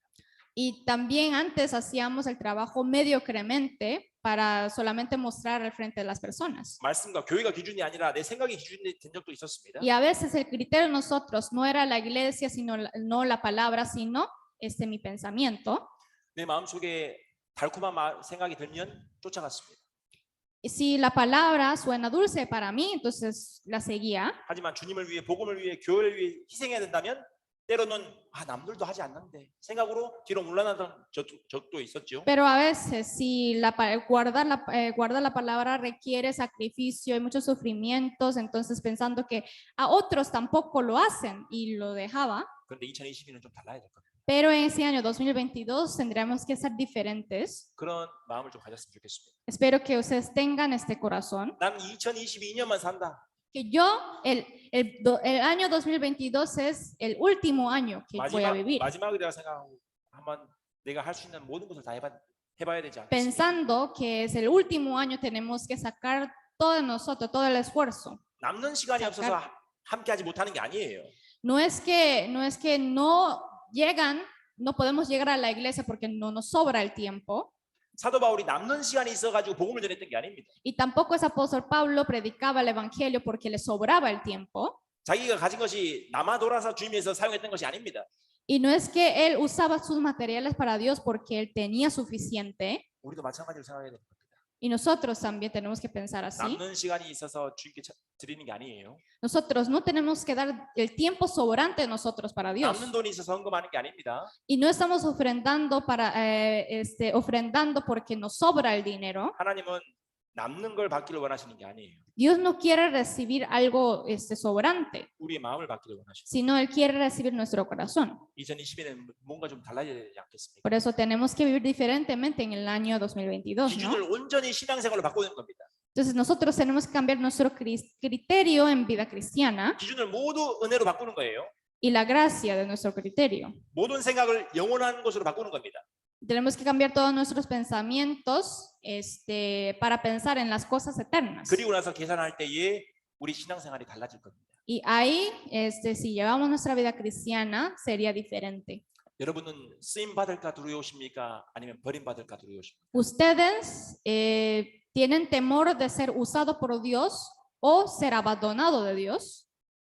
Y también antes hacíamos el trabajo mediocremente para solamente mostrar al frente de las personas. 말씀과 교회가 기준이 아니라 내 생각이 기준이 된 적도 있었습니다. Y a veces el criterio de nosotros no era la iglesia, sino no la palabra, sino mi pensamiento. 내 마음속에 달콤한 생각이 들면 쫓아갔습니다. Y si la palabra suena dulce para mí, entonces la seguía. 하지만 주님을 위해 복음을 위해 교회를 위해 희생해야 된다면 때로는 남들도 하지 않는데 생각으로 뒤로 물러나던 적도 있었죠. Pero a veces si guardar la palabra requiere sacrificio y muchos sufrimientos, entonces pensando que a otros tampoco lo hacen y lo dejaba. 그런데 2022년 좀 달라야 될 겁니다. Pero en ese año 2022 tendremos que ser diferentes. 그런 마음을 좀 가졌으면 좋겠습니다. Espero que ustedes tengan este corazón. 난 2022년만 산다. Que yo, el año 2022 es el último año que voy a vivir. 마지막이라 생각하고 한번 내가 할 수 있는 모든 것을 다 해봐야 되지 않겠습니까? Pensando que es el último año, tenemos que sacar todo de nosotros, todo el esfuerzo. 남는 시간이 없어서 함께하지 못하는 게 아니에요. No es que no podemos llegar a la iglesia porque no nos sobra el tiempo. 사도 바울이 남는 시간이 있어가지고 복음을 전했던 게 아닙니다. Y tampoco es apóstol Pablo predicaba el evangelio porque le sobraba el tiempo. 자기가 가진 것이 남아 돌아서 주님에서 사용했던 것이 아닙니다. Y no es que él usaba sus materiales para Dios porque él tenía suficiente. 우리도 마찬가지로 생각해야 됩니다. Y nosotros también tenemos que pensar así. 남는 시간이 있어서 주님께 드리는 게 아니에요. Nosotros no tenemos que dar el tiempo sobrante de nosotros para Dios. 남는 돈이 있어서 헌금하는 게 아닙니다. Y no estamos ofrendando ofrendando porque nos sobra el dinero. 하나님은 남는 걸 받기를 원하시는 게 아니에요. Dios no quiere recibir algo sobrante, 우리의 마음을 받기를 원하시는 거예요. sino Él quiere recibir nuestro corazón. 2020년에는 뭔가 좀 달라져야 되지 않겠습니까? Por eso tenemos que vivir diferentemente en el año 2022, 기준을 ¿no? 온전히 신앙생활로 바꾸는 겁니다. Entonces nosotros tenemos que cambiar nuestro criterio en vida cristiana 기준을 모두 은혜로 바꾸는 거예요. y la gracia de nuestro criterio. 모든 생각을 영원한 것으로 바꾸는 겁니다. Tenemos que cambiar todos nuestros pensamientos para pensar en las cosas eternas. 그리고 나서 계산할 때에 우리 신앙생활이 달라질 겁니다. Y ahí, si llevamos nuestra vida cristiana, sería diferente. 여러분은 쓰임 받을까 두려우십니까? 아니면 버림 받을까 두려우십니까? ¿Ustedes tienen temor de ser usado por Dios o ser abandonado de Dios?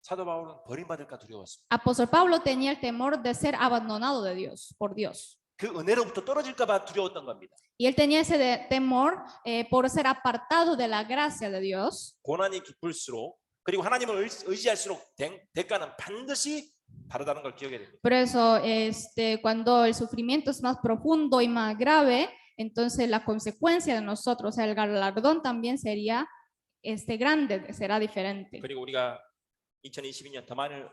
사도 바울은 버림 받을까 두려웠습니다. Apóstol Pablo tenía el temor de ser abandonado de Dios, por Dios. 그 은혜로부터 떨어질까 봐 두려웠던 겁니다. Y él tenía ese temor por ser apartado de la gracia de Dios. 고난이 깊을수록 그리고 하나님을 의지할수록 대가는 반드시 다르다는 걸 기억해야 됩니다. Por eso, cuando el sufrimiento es más profundo y más grave, entonces la consecuencia de nosotros, el galardón también sería grande, será diferente. 그리고 우리가 2022년 더 많은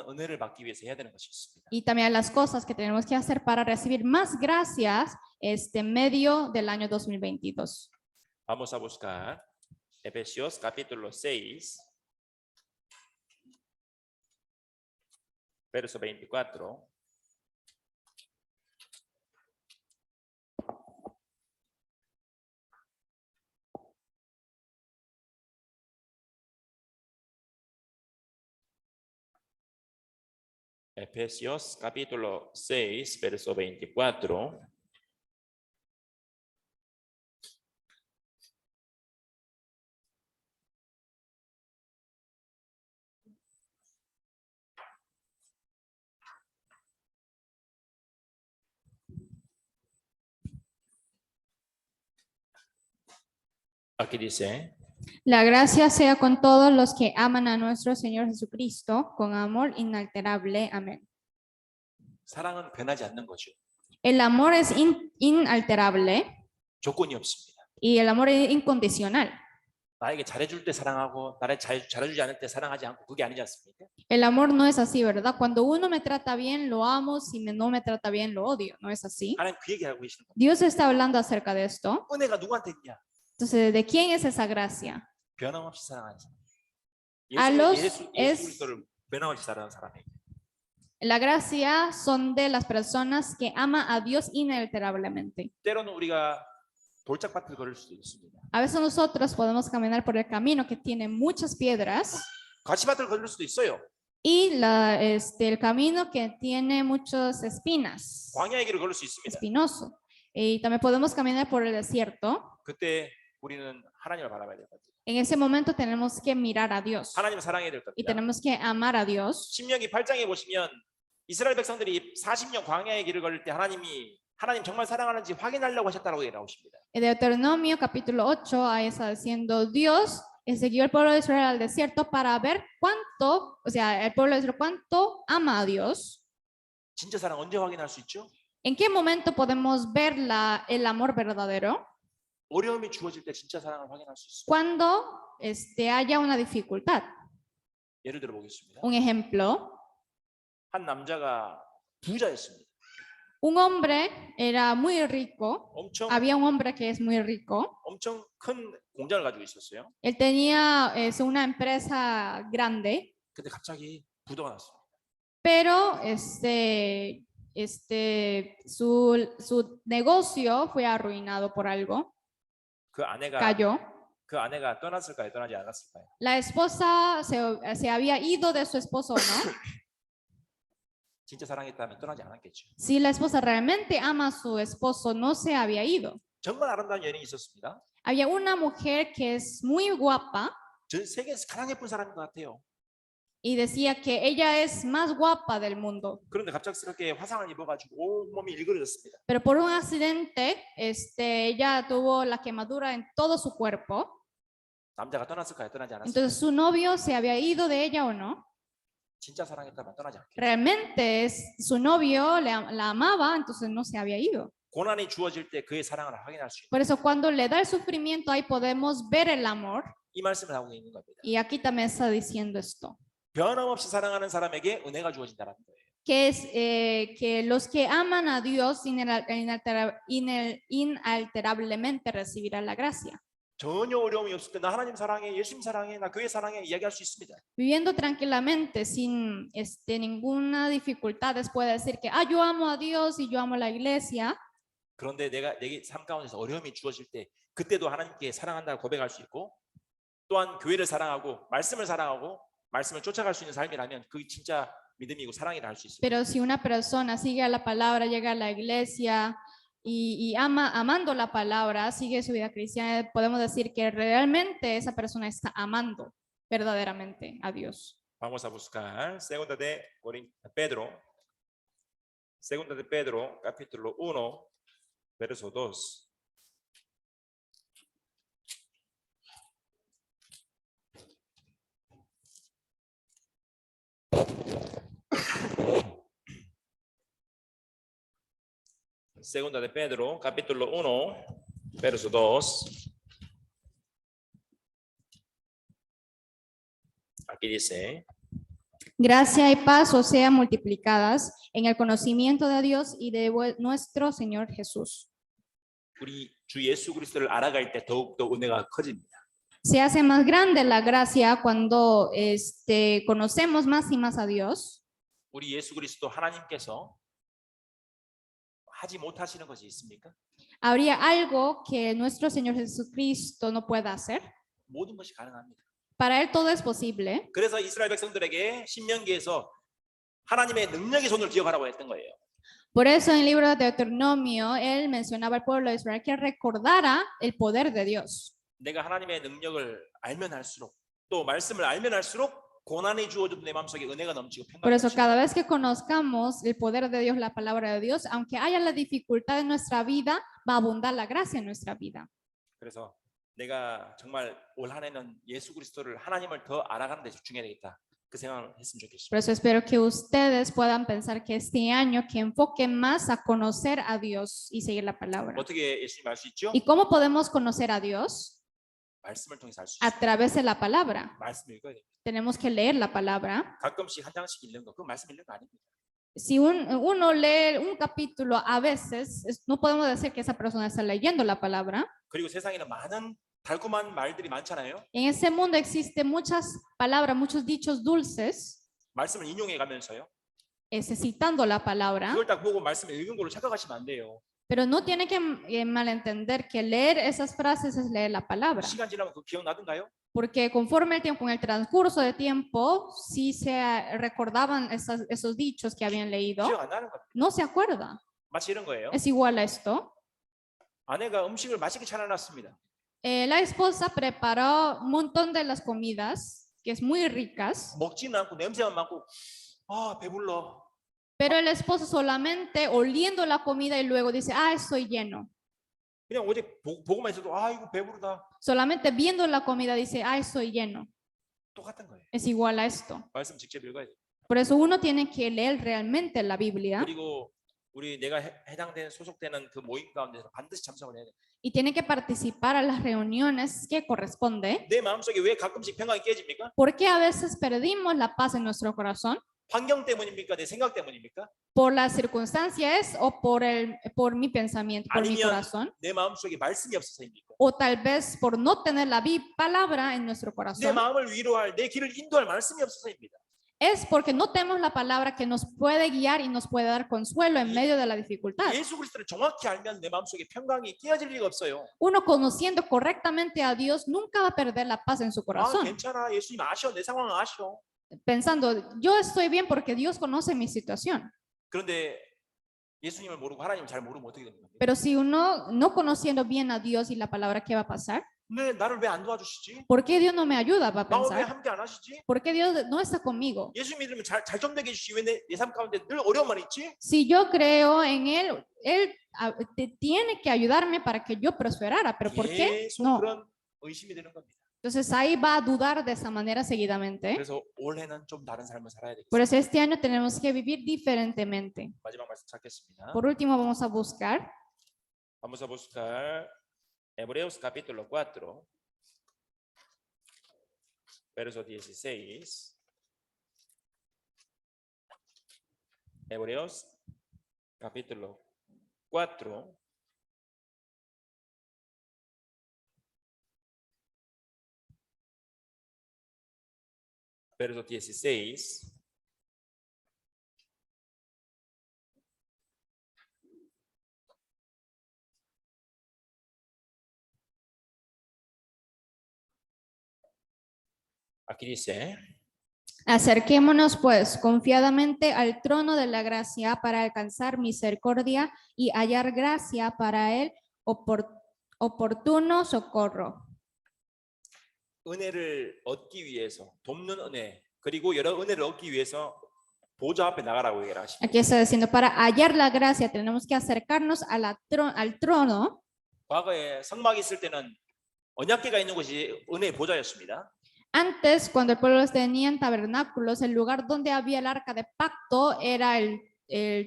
은혜를 받기 위해서 해야 되는 것이 있습니다. Y también las cosas que tenemos que hacer para recibir más gracias en medio del año 2022. Vamos a buscar Efesios capítulo 6, verso 24. Efesios capítulo 6, verso 24. Aquí dice, La gracia sea con todos los que aman a nuestro Señor Jesucristo con amor inalterable. Amén. 사랑은 변하지 않는 거죠. El amor es inalterable 조건이 없습니다. y el amor es incondicional. 나에게 잘해줄 때 사랑하고 나를 잘해주지 않을 때 사랑하지 않고 그게 아니지 않습니까? El amor no es así, ¿verdad? Cuando uno me trata bien, lo amo. Si no me trata bien, lo odio. ¿No es así? 하나님 그 얘기하고 계시는 겁니다. Dios está hablando acerca de esto. 은혜가 누구한테 있냐? Entonces, ¿de quién es esa gracia? 변함없이 사랑하는 사람. A los 예수 es- 그리스도를 변함없이 사랑하는 사람이. La gracia son de las personas que ama a Dios inalterablemente. 때로는 우리가 돌짝밭을 걸을 수도 있습니다. A veces nosotros podemos caminar por el camino que tiene muchas piedras 가시밭을 걸을 수도 있어요. y el camino que tiene muchas espinas, 광야의 길을 걸을 수 있습니다. espinoso. Y también podemos caminar por el desierto. 그때 우리는 하나님을 바라봐야 될 겁니다. En ese momento tenemos que mirar a Dios 하나님을 사랑해야 될 y 겁니다. tenemos que amar a Dios. 신명기 8장에 보시면 이스라엘 백성들이 40년 광야의 길을 걸을 때 하나님 정말 사랑하는지 확인하려고 하셨다고 나오십니다. En Deuteronomio capítulo 8, ahí está diciendo, Dios siguió el pueblo de Israel al desierto para ver cuánto, o sea, el pueblo de Israel cuánto ama a Dios. 진짜 사랑 언제 확인할 수 있죠? ¿En qué momento podemos ver el amor verdadero? 어려움이 주어질 때 진짜 사랑을 확인할 수 있습니다. Cuando haya una dificultad. 예를 들어 보겠습니다. Un ejemplo, 한 남자가 부자였습니다. un hombre era muy rico. 엄청 Había un hombre que es muy rico. 엄청 큰 공장을 가지고 있었어요. Él tenía una empresa grande, 근데 갑자기 부도가 났습니다. pero su negocio fue arruinado por algo, 그 아내가 cayó. 떠났을까요? 떠나지 않았을까요? La esposa se había ido de su esposo, ¿no? 진짜 사랑했다면 떠나지 않았겠죠. Si la esposa realmente ama a su esposo, no se había ido. 정말 아름다운 여인이 있었습니다. Había una mujer que es muy guapa 전 세계에서 가장 예쁜 사람인 것 같아요. y decía que ella es más guapa del mundo. 그런데 갑작스럽게 화상을 입어가지고 온몸이 일그러졌습니다. Pero por un accidente, ella tuvo la quemadura en todo su cuerpo. 남자가 떠났을까요? 떠나지 않았을까요? Entonces, ¿su novio se había ido de ella o no? 진짜 사랑했다면 떠나지 않겠죠. realmente su novio la amaba, entonces no se había ido. 고난이 주어질 때 그의 사랑을 확인할 수 있는 Por eso cuando le da el sufrimiento, ahí podemos ver el amor. 이 말씀을 하고 있는 겁니다. Y aquí también está diciendo esto, 변함없이 사랑하는 사람에게 은혜가 주어진다는 거예요. que es que los que aman a Dios inalterablemente recibirán la gracia. 전혀 어려움이 없을 때 나 하나님 사랑해, 예수님 사랑해, 나 교회 사랑해 이야기할 수 있습니다. Viviendo tranquilamente, sin ninguna dificultad, puede decir que yo amo a Dios y yo amo a la iglesia. 그런데 내게 삶 가운데서 어려움이 주어질 때 그때도 하나님께 사랑한다고 고백할 수 있고 또한 교회를 사랑하고 말씀을 쫓아갈 수 있는 삶이라면 그게 진짜 믿음이고 사랑이라 할 수 있습니다. Pero si una persona sigue a la palabra, llega a la iglesia y amando la palabra, sigue su vida cristiana, podemos decir que realmente esa persona está amando verdaderamente a Dios. Vamos a buscar Segunda de Pedro, capítulo 1, verso 2. Segunda de Pedro, capítulo 1, verso 2. Aquí dice, Gracia y paz os sean multiplicadas en el conocimiento de Dios y de nuestro Señor Jesús. 우리 주 예수 그리스도를 알아갈 때 더욱더 은혜가 커집니다. Se hace más grande la gracia cuando conocemos más y más a Dios. 우리 예수 그리스도 하나님께서 하지 못하시는 것이 있습니까? ¿Habría algo que nuestro Señor Jesucristo no pueda hacer? 모든 것이 가능합니다. Para Él todo es posible. 그래서 이스라엘 백성들에게 신명기에서 하나님의 능력의 손을 기억하라고 했던 거예요. Por eso en el libro de Deuteronomio, Él mencionaba al pueblo de Israel que recordara el poder de Dios. 내가 하나님의 능력을 알면 할수록 또 말씀을 알면 할수록 고난이 주어져도 내 마음속에 은혜가 넘치고 Por eso 평강이 cada vez que conozcamos el poder de Dios, la palabra de Dios, aunque haya la dificultad en nuestra vida, va a abundar la gracia en nuestra vida. 그래서 내가 정말 올 한 해는 예수 그리스도를 하나님을 더 알아가는 데 집중해야 되겠다. 그 생각을 했으면 좋겠습니다. Por eso espero que ustedes puedan pensar que este año que enfoquen más a conocer a Dios y seguir la palabra. 어떻게 예수님 알 수 있죠? ¿Y cómo podemos conocer a Dios? 말씀을 통해서 알 수 A 있어요. través de la palabra. 말씀 읽어야 돼요. Tenemos que leer la palabra. 가끔씩 한 장씩 읽는 거, 그 말씀 읽는 거 아닙니다. Si uno lee un capítulo a veces, no podemos decir que esa persona está leyendo la palabra. 그리고 세상에는 많은 달콤한 말들이 많잖아요. En ese mundo existen muchas palabras, muchos dichos dulces, 말씀을 인용해 가면서요. citando la palabra, 그걸 딱 보고 말씀을 읽은 걸로 착각하시면 안 돼요. pero no tiene que malentender que leer esas frases es leer la palabra. 시간 지나면 그 기억나던가요? Porque conforme el tiempo, en el transcurso del tiempo, sí se recordaban esos dichos que habían leído. 기억 안 나는 겁니다. No se acuerda. 마치 이런 거예요. Es igual a esto. 아내가 음식을 맛있게 차려놨습니다. La esposa preparó un montón de las comidas, que es muy ricas, 먹지는 않고 냄새만 맡고 아 배불러. pero el esposo solamente oliendo la comida y luego dice, estoy lleno. 그냥 어제 보고만 있어도 아 이거 배부르다. Solamente viendo la comida dice, estoy lleno. 똑같은 거예요. Es igual a esto. 말씀 직접 읽어야 돼요. Por eso uno tiene que leer realmente la Biblia 그리고 우리 내가 해당되는 소속되는 그 모임 가운데서 반드시 참석을 해야 돼. y tiene que participar a las reuniones que corresponde. 내 마음속에 왜 가끔씩 평강이 깨집니까? ¿Por qué a veces perdimos la paz en nuestro corazón? 환경 때문입니까? 내 생각 때문입니까? ¿Por las circunstancias o por mi pensamiento, por mi 아니면 corazón? 내 마음속에 말씀이 없어서입니까? O tal vez por no tener la palabra en nuestro 내 corazón. 마음을 위로할 내 길을 인도할 말씀이 없어서입니다. Es porque no tenemos la palabra que nos puede guiar y nos puede dar consuelo en medio de la dificultad. 예수 그리스도를 정확히 알면 내 마음속에 평강이 깨어질 리가 없어요. Uno conociendo correctamente a Dios nunca va a perder la paz en su 아 corazón. 괜찮아 예수님 아셔 내 상황 아셔. Pensando, yo estoy bien porque Dios conoce mi situación. 그런데 예수님을 모르고 하나님을 잘 모르면 어떻게 됩니까? Pero si uno no conociendo bien a Dios y la palabra, ¿qué va a pasar? 왜 나를 왜 안 도와주시지? ¿Por qué Dios no me ayuda? Va a 나와 왜 pensar. 함께 안 하시지? ¿Por qué Dios no está conmigo? 예수 믿으면 잘 좀 되게 해주시 왜내 삶 가운데 늘 어려움만 있지? Si yo creo en Él, Él tiene que ayudarme para que yo prosperara. ¿Pero por qué? 계속 No. 그런 의심이 되는 겁니다. Entonces ahí va a dudar de esa manera seguidamente. 그래서 올해는 좀 다른 삶을 살아야 Por 되겠습니다. eso este año tenemos que vivir diferentemente. 마지막 말씀 찾겠습니다. Por último, vamos a buscar Vamos a buscar Hebreos capítulo 4, verso 16. Hebreos capítulo 4, verso 16. Aquí dice, acerquémonos pues confiadamente al trono de la gracia para alcanzar misericordia y hallar gracia para el oportuno socorro. 은혜를 얻기 위해서 돕는 은혜 그리고 여러 은혜를 얻기 위해서 보좌 앞에 나가라고 얘기를 하십니다. Aquí está diciendo, para hallar la gracia tenemos que acercarnos a al trono. 과거에 성막이 있을 때는 언약궤가 있는 곳이 은혜의 보좌였습니다. Antes, cuando el pueblo tenían tabernáculos, el lugar donde había el arca de pacto era el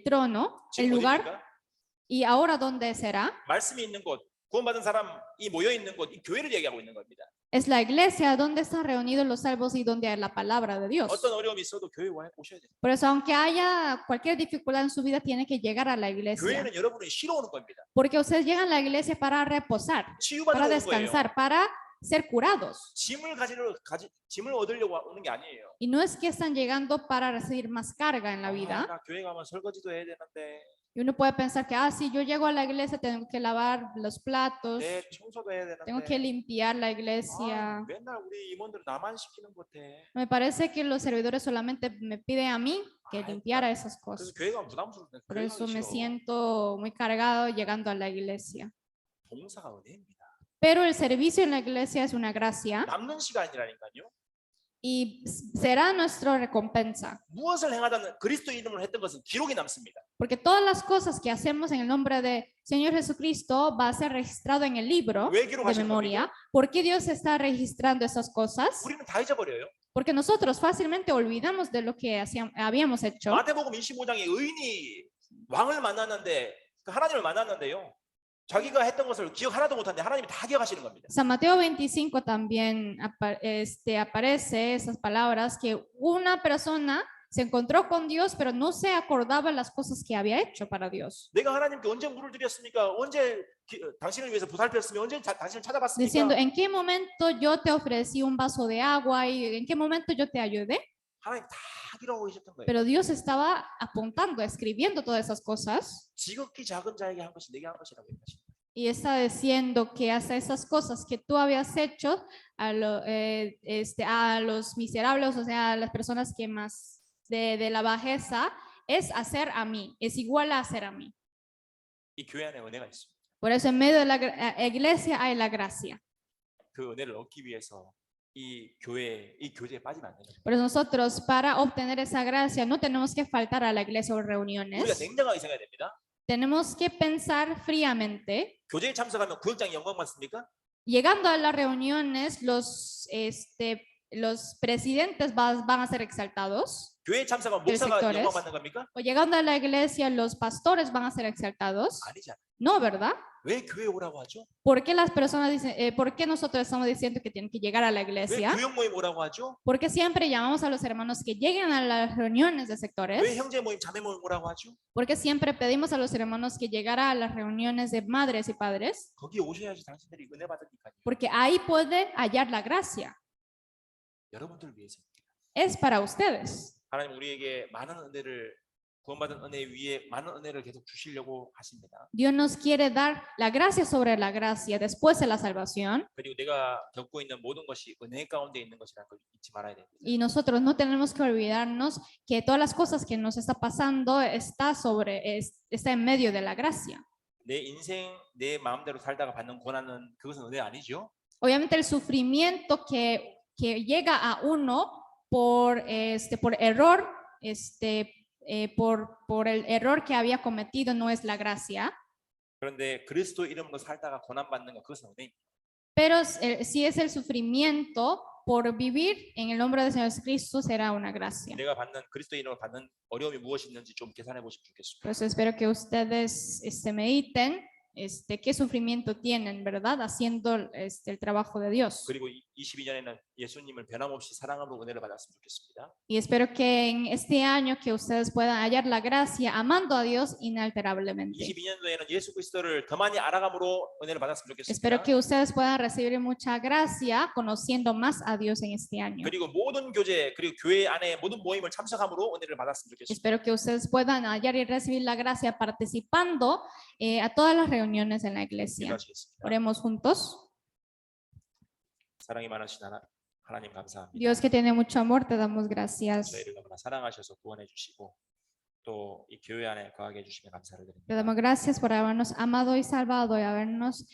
trono, el 지금 lugar. 어디입니까? ¿Y ahora dónde será? 말씀이 있는 곳, 구원받은 사람이 모여 있는 곳, 이 교회를 얘기하고 있는 겁니다. Es la iglesia donde están reunidos los salvos y donde hay la palabra de Dios. 어떤 어려움이 있어도 교회 오셔야 돼요. Por eso, aunque haya cualquier dificultad en su vida, tiene que llegar a la iglesia. 교회는 여러분이 쉬러 오는 겁니다. Porque ustedes llegan a la iglesia para reposar, para 치유받으러 오는 거예요. descansar, para ser curados. 짐을 얻으려고 오는 게 아니에요. Y no es que están llegando para recibir más carga en la 아, vida. 나 교회 가면 설거지도 해야 되는데, Y uno puede pensar que, si yo llego a la iglesia, tengo que lavar los platos, 내 청소도 해야 tengo que 되는데. limpiar la 아, iglesia. 맨날 우리 임원들 나만 시키는 것 같아. Me parece que los servidores solamente me piden a mí que Ay, limpiara esas 그래서 cosas. 교회 가면 부담스럽네. Por 교회 eso 가기 me 싫어. siento muy cargado llegando a la iglesia. 봉사가 은혜입니다. Pero el servicio en la iglesia es una gracia 남는 시간이라니까요. y será nuestra recompensa. 무엇을 행하든 그리스도 이름으로 했던 것은 기록이 남습니다. Porque todas las cosas que hacemos en el nombre de Señor Jesucristo va a ser registrado en el libro 왜 de 기록하시는 memoria. 겁니까? ¿Por qué Dios está registrando esas cosas? 우리는 다 잊어버려요. Porque nosotros fácilmente olvidamos de lo que habíamos hecho. 마태복음 25장에 의인이 왕을 만났는데 하나님을 만났는데요. 자기가 했던 것을 기억 하나도 못하는데 하나님이 다 기억하시는 겁니다. San Mateo 25 también aparece esas palabras que una persona se encontró con Dios, pero no se acordaba las cosas que había hecho para Dios. 내가 하나님께 언제 물을 드렸습니까? 언제 당신을 위해서 보살폈으며 언제 당신을 찾아봤습니까? Diciendo, ¿en qué momento yo te ofrecí un vaso de agua y en qué momento yo te ayudé? 하나님 다 기록하고 계셨던 거예요. Pero Dios estaba apuntando, escribiendo todas esas cosas 지극히 작은 자에게 한 것이 내게 한 것이라고 얘기하십니다. y está diciendo que hace esas cosas que tú habías hecho a los miserables, o sea, a las personas que más de la bajeza, es hacer a mí, es igual a hacer a mí. 이 교회 안에 은혜가 있습니다. Por eso en medio de la iglesia hay la gracia. 그 은혜를 얻기 위해서 이 교제에 빠지면 안 됩니다. Por eso nosotros para obtener esa gracia no tenemos que faltar a la iglesia o 우리가 reuniones. 냉정하게 생각해야 됩니다. Tenemos que pensar fríamente. 교제에 참석하면 구역장이 영광 받습니까? Llegando a las reuniones, los presidentes van a ser exaltados. 교회에 참석하면 del 목사가 sectores. 영광 받는 겁니까? O llegando a la iglesia, los pastores van a ser exaltados. 아니잖아요. No, ¿verdad? 왜 교회에 오라고 하죠? ¿Por qué las personas dicen, por qué nosotros estamos diciendo que tienen que llegar a la 왜 iglesia? 교역 모임 오라고 하죠? ¿Por qué siempre llamamos a los hermanos que lleguen a las reuniones de 왜 sectores? 형제 모임 자매 모임 오라고 하죠? ¿Por qué siempre pedimos a los hermanos que llegara a las reuniones de madres y padres? 거기 오셔야지 당신들이 은혜 받으니까요. Porque ahí puede hallar la gracia. 여러분들을 위해서. Es para ustedes. 하나님 우리에게 많은 은혜를 구원받은 은혜 위에 많은 은혜를 계속 주시려고 하십니다. Dios nos quiere dar la gracia sobre la gracia después de la salvación. 그리고 내가 겪고 있는 모든 것이 은혜 가운데 있는 것이라는 걸 잊지 말아야 됩니다. Y nosotros no tenemos que olvidarnos que todas las cosas que nos está pasando está en medio de la gracia. 내 인생 내 마음대로 살다가 받는 고난은 그것은 은혜 아니죠? Obviamente el sufrimiento que llega a uno por error, por el error que había cometido no es la gracia. 그런데 그리스도 이름으로 살다가 고난 받는 것 그것은 은혜입니다. Pero si es el sufrimiento por vivir en el nombre del Señor Jesucristo, será una gracia. 내가 받는 그리스도인으로 받는 어려움이 무엇이 있는지 좀 계산해 보시면 좋겠습니다. Pues espero que ustedes mediten qué sufrimiento tienen, ¿verdad? Haciendo el trabajo de Dios. 그리고 22년에는 예수님을 변함없이 사랑함으로 은혜를 받았으면 좋겠습니다. Y espero que en este año que ustedes puedan hallar la gracia amando a Dios inalterablemente. 22년도에는 예수 그리스도를 더 많이 알아감으로 은혜를 받았으면 Espero 좋겠습니다. que ustedes puedan recibir mucha gracia conociendo más a Dios en este año. 그리고 모든 교제 그리고 교회 안에 모든 모임을 참석함으로 은혜를 받았으면 좋겠습니다. Espero que ustedes puedan hallar y recibir la gracia participando a todas las reuniones en la iglesia. 기도하시겠습니다. Oremos juntos. 사랑이 많으신 하나님 감사합니다. Dios que tiene mucho amor, te damos gracias. 저희를 너무나 사랑하셔서 구원해 주시고 또 이 교회 안에 거하게 해주시며 감사를 Te 드립니다. damos gracias por habernos amado y salvado y habernos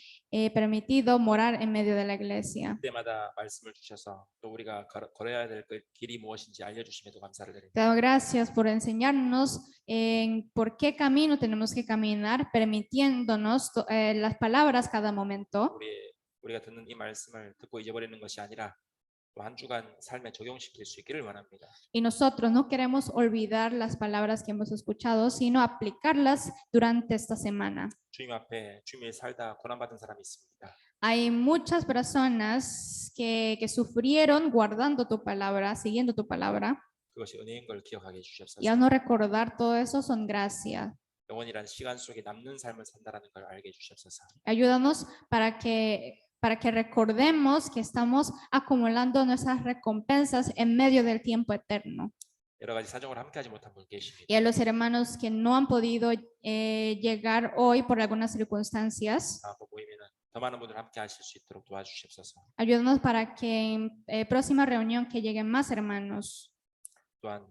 permitido morar en medio de la iglesia. 그때마다 말씀을 주셔서 또 우리가 걸어야 될 그 길이 무엇인지 알려주심에도 감사를 Te 드립니다. damos gracias por enseñarnos en por qué camino tenemos que caminar, permitiéndonos las palabras cada momento. 우리가 듣는 이 말씀을 듣고 잊어버리는 것이 아니라 또 한 주간 삶에 적용시킬 수 있기를 원합니다. Y nosotros no queremos olvidar las palabras que hemos escuchado, sino aplicarlas durante esta semana. 주님 앞에 주님을 살다 고난받은 사람이 있습니다. Hay muchas personas que sufrieron guardando tu palabra, siguiendo tu palabra. 그것이 은혜인 걸 기억하게 해주시옵소서. Y al no recordar todo eso son gracias. 영원이란 시간 속에 남는 삶을 산다라는 걸 알게 해주시옵소서. Ayúdanos para que recordemos que estamos acumulando nuestras recompensas en medio del tiempo eterno. 여러 가지 사정으로 함께하지 못한 분 계십니다. Y a los hermanos que no han podido llegar hoy por algunas circunstancias, 다음 모임에는 더 많은 분들 함께하실 수 있도록 도와주시옵소서. ayúdanos para que en próxima reunión que lleguen más hermanos. 또한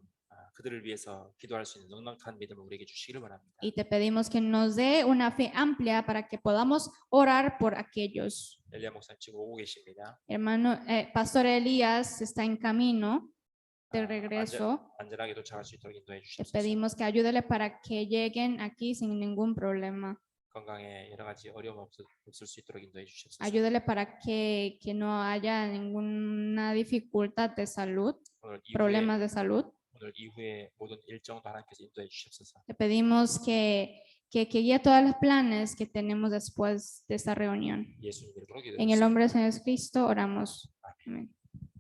그들을 위해서 기도할 수 있는 넉넉한 믿음을 우리에게 주시기를 원합니다. Y te pedimos que nos dé una fe amplia para que podamos orar por aquellos. 엘리야 목사님 지금 오고 계십니다. Hermano, Pastor Elías está en camino de regreso. 안전하게 도착할 수 있도록 인도해 Te 주시옵소서. pedimos que ayúdele para que lleguen aquí sin ningún problema. 건강에 여러 가지 어려움 없을 수 있도록 인도해 주시옵소서. Ayúdele para que no haya ninguna dificultad de salud, problemas de salud. 오늘 이후에 모든 일정도 하나님께서 인도해 주시옵소서. Te pedimos que guíe todos los planes que tenemos después de esta reunión. 예수님 이름으로 En el 기도드립니다. nombre del Señor Cristo oramos. 아멘. Amén.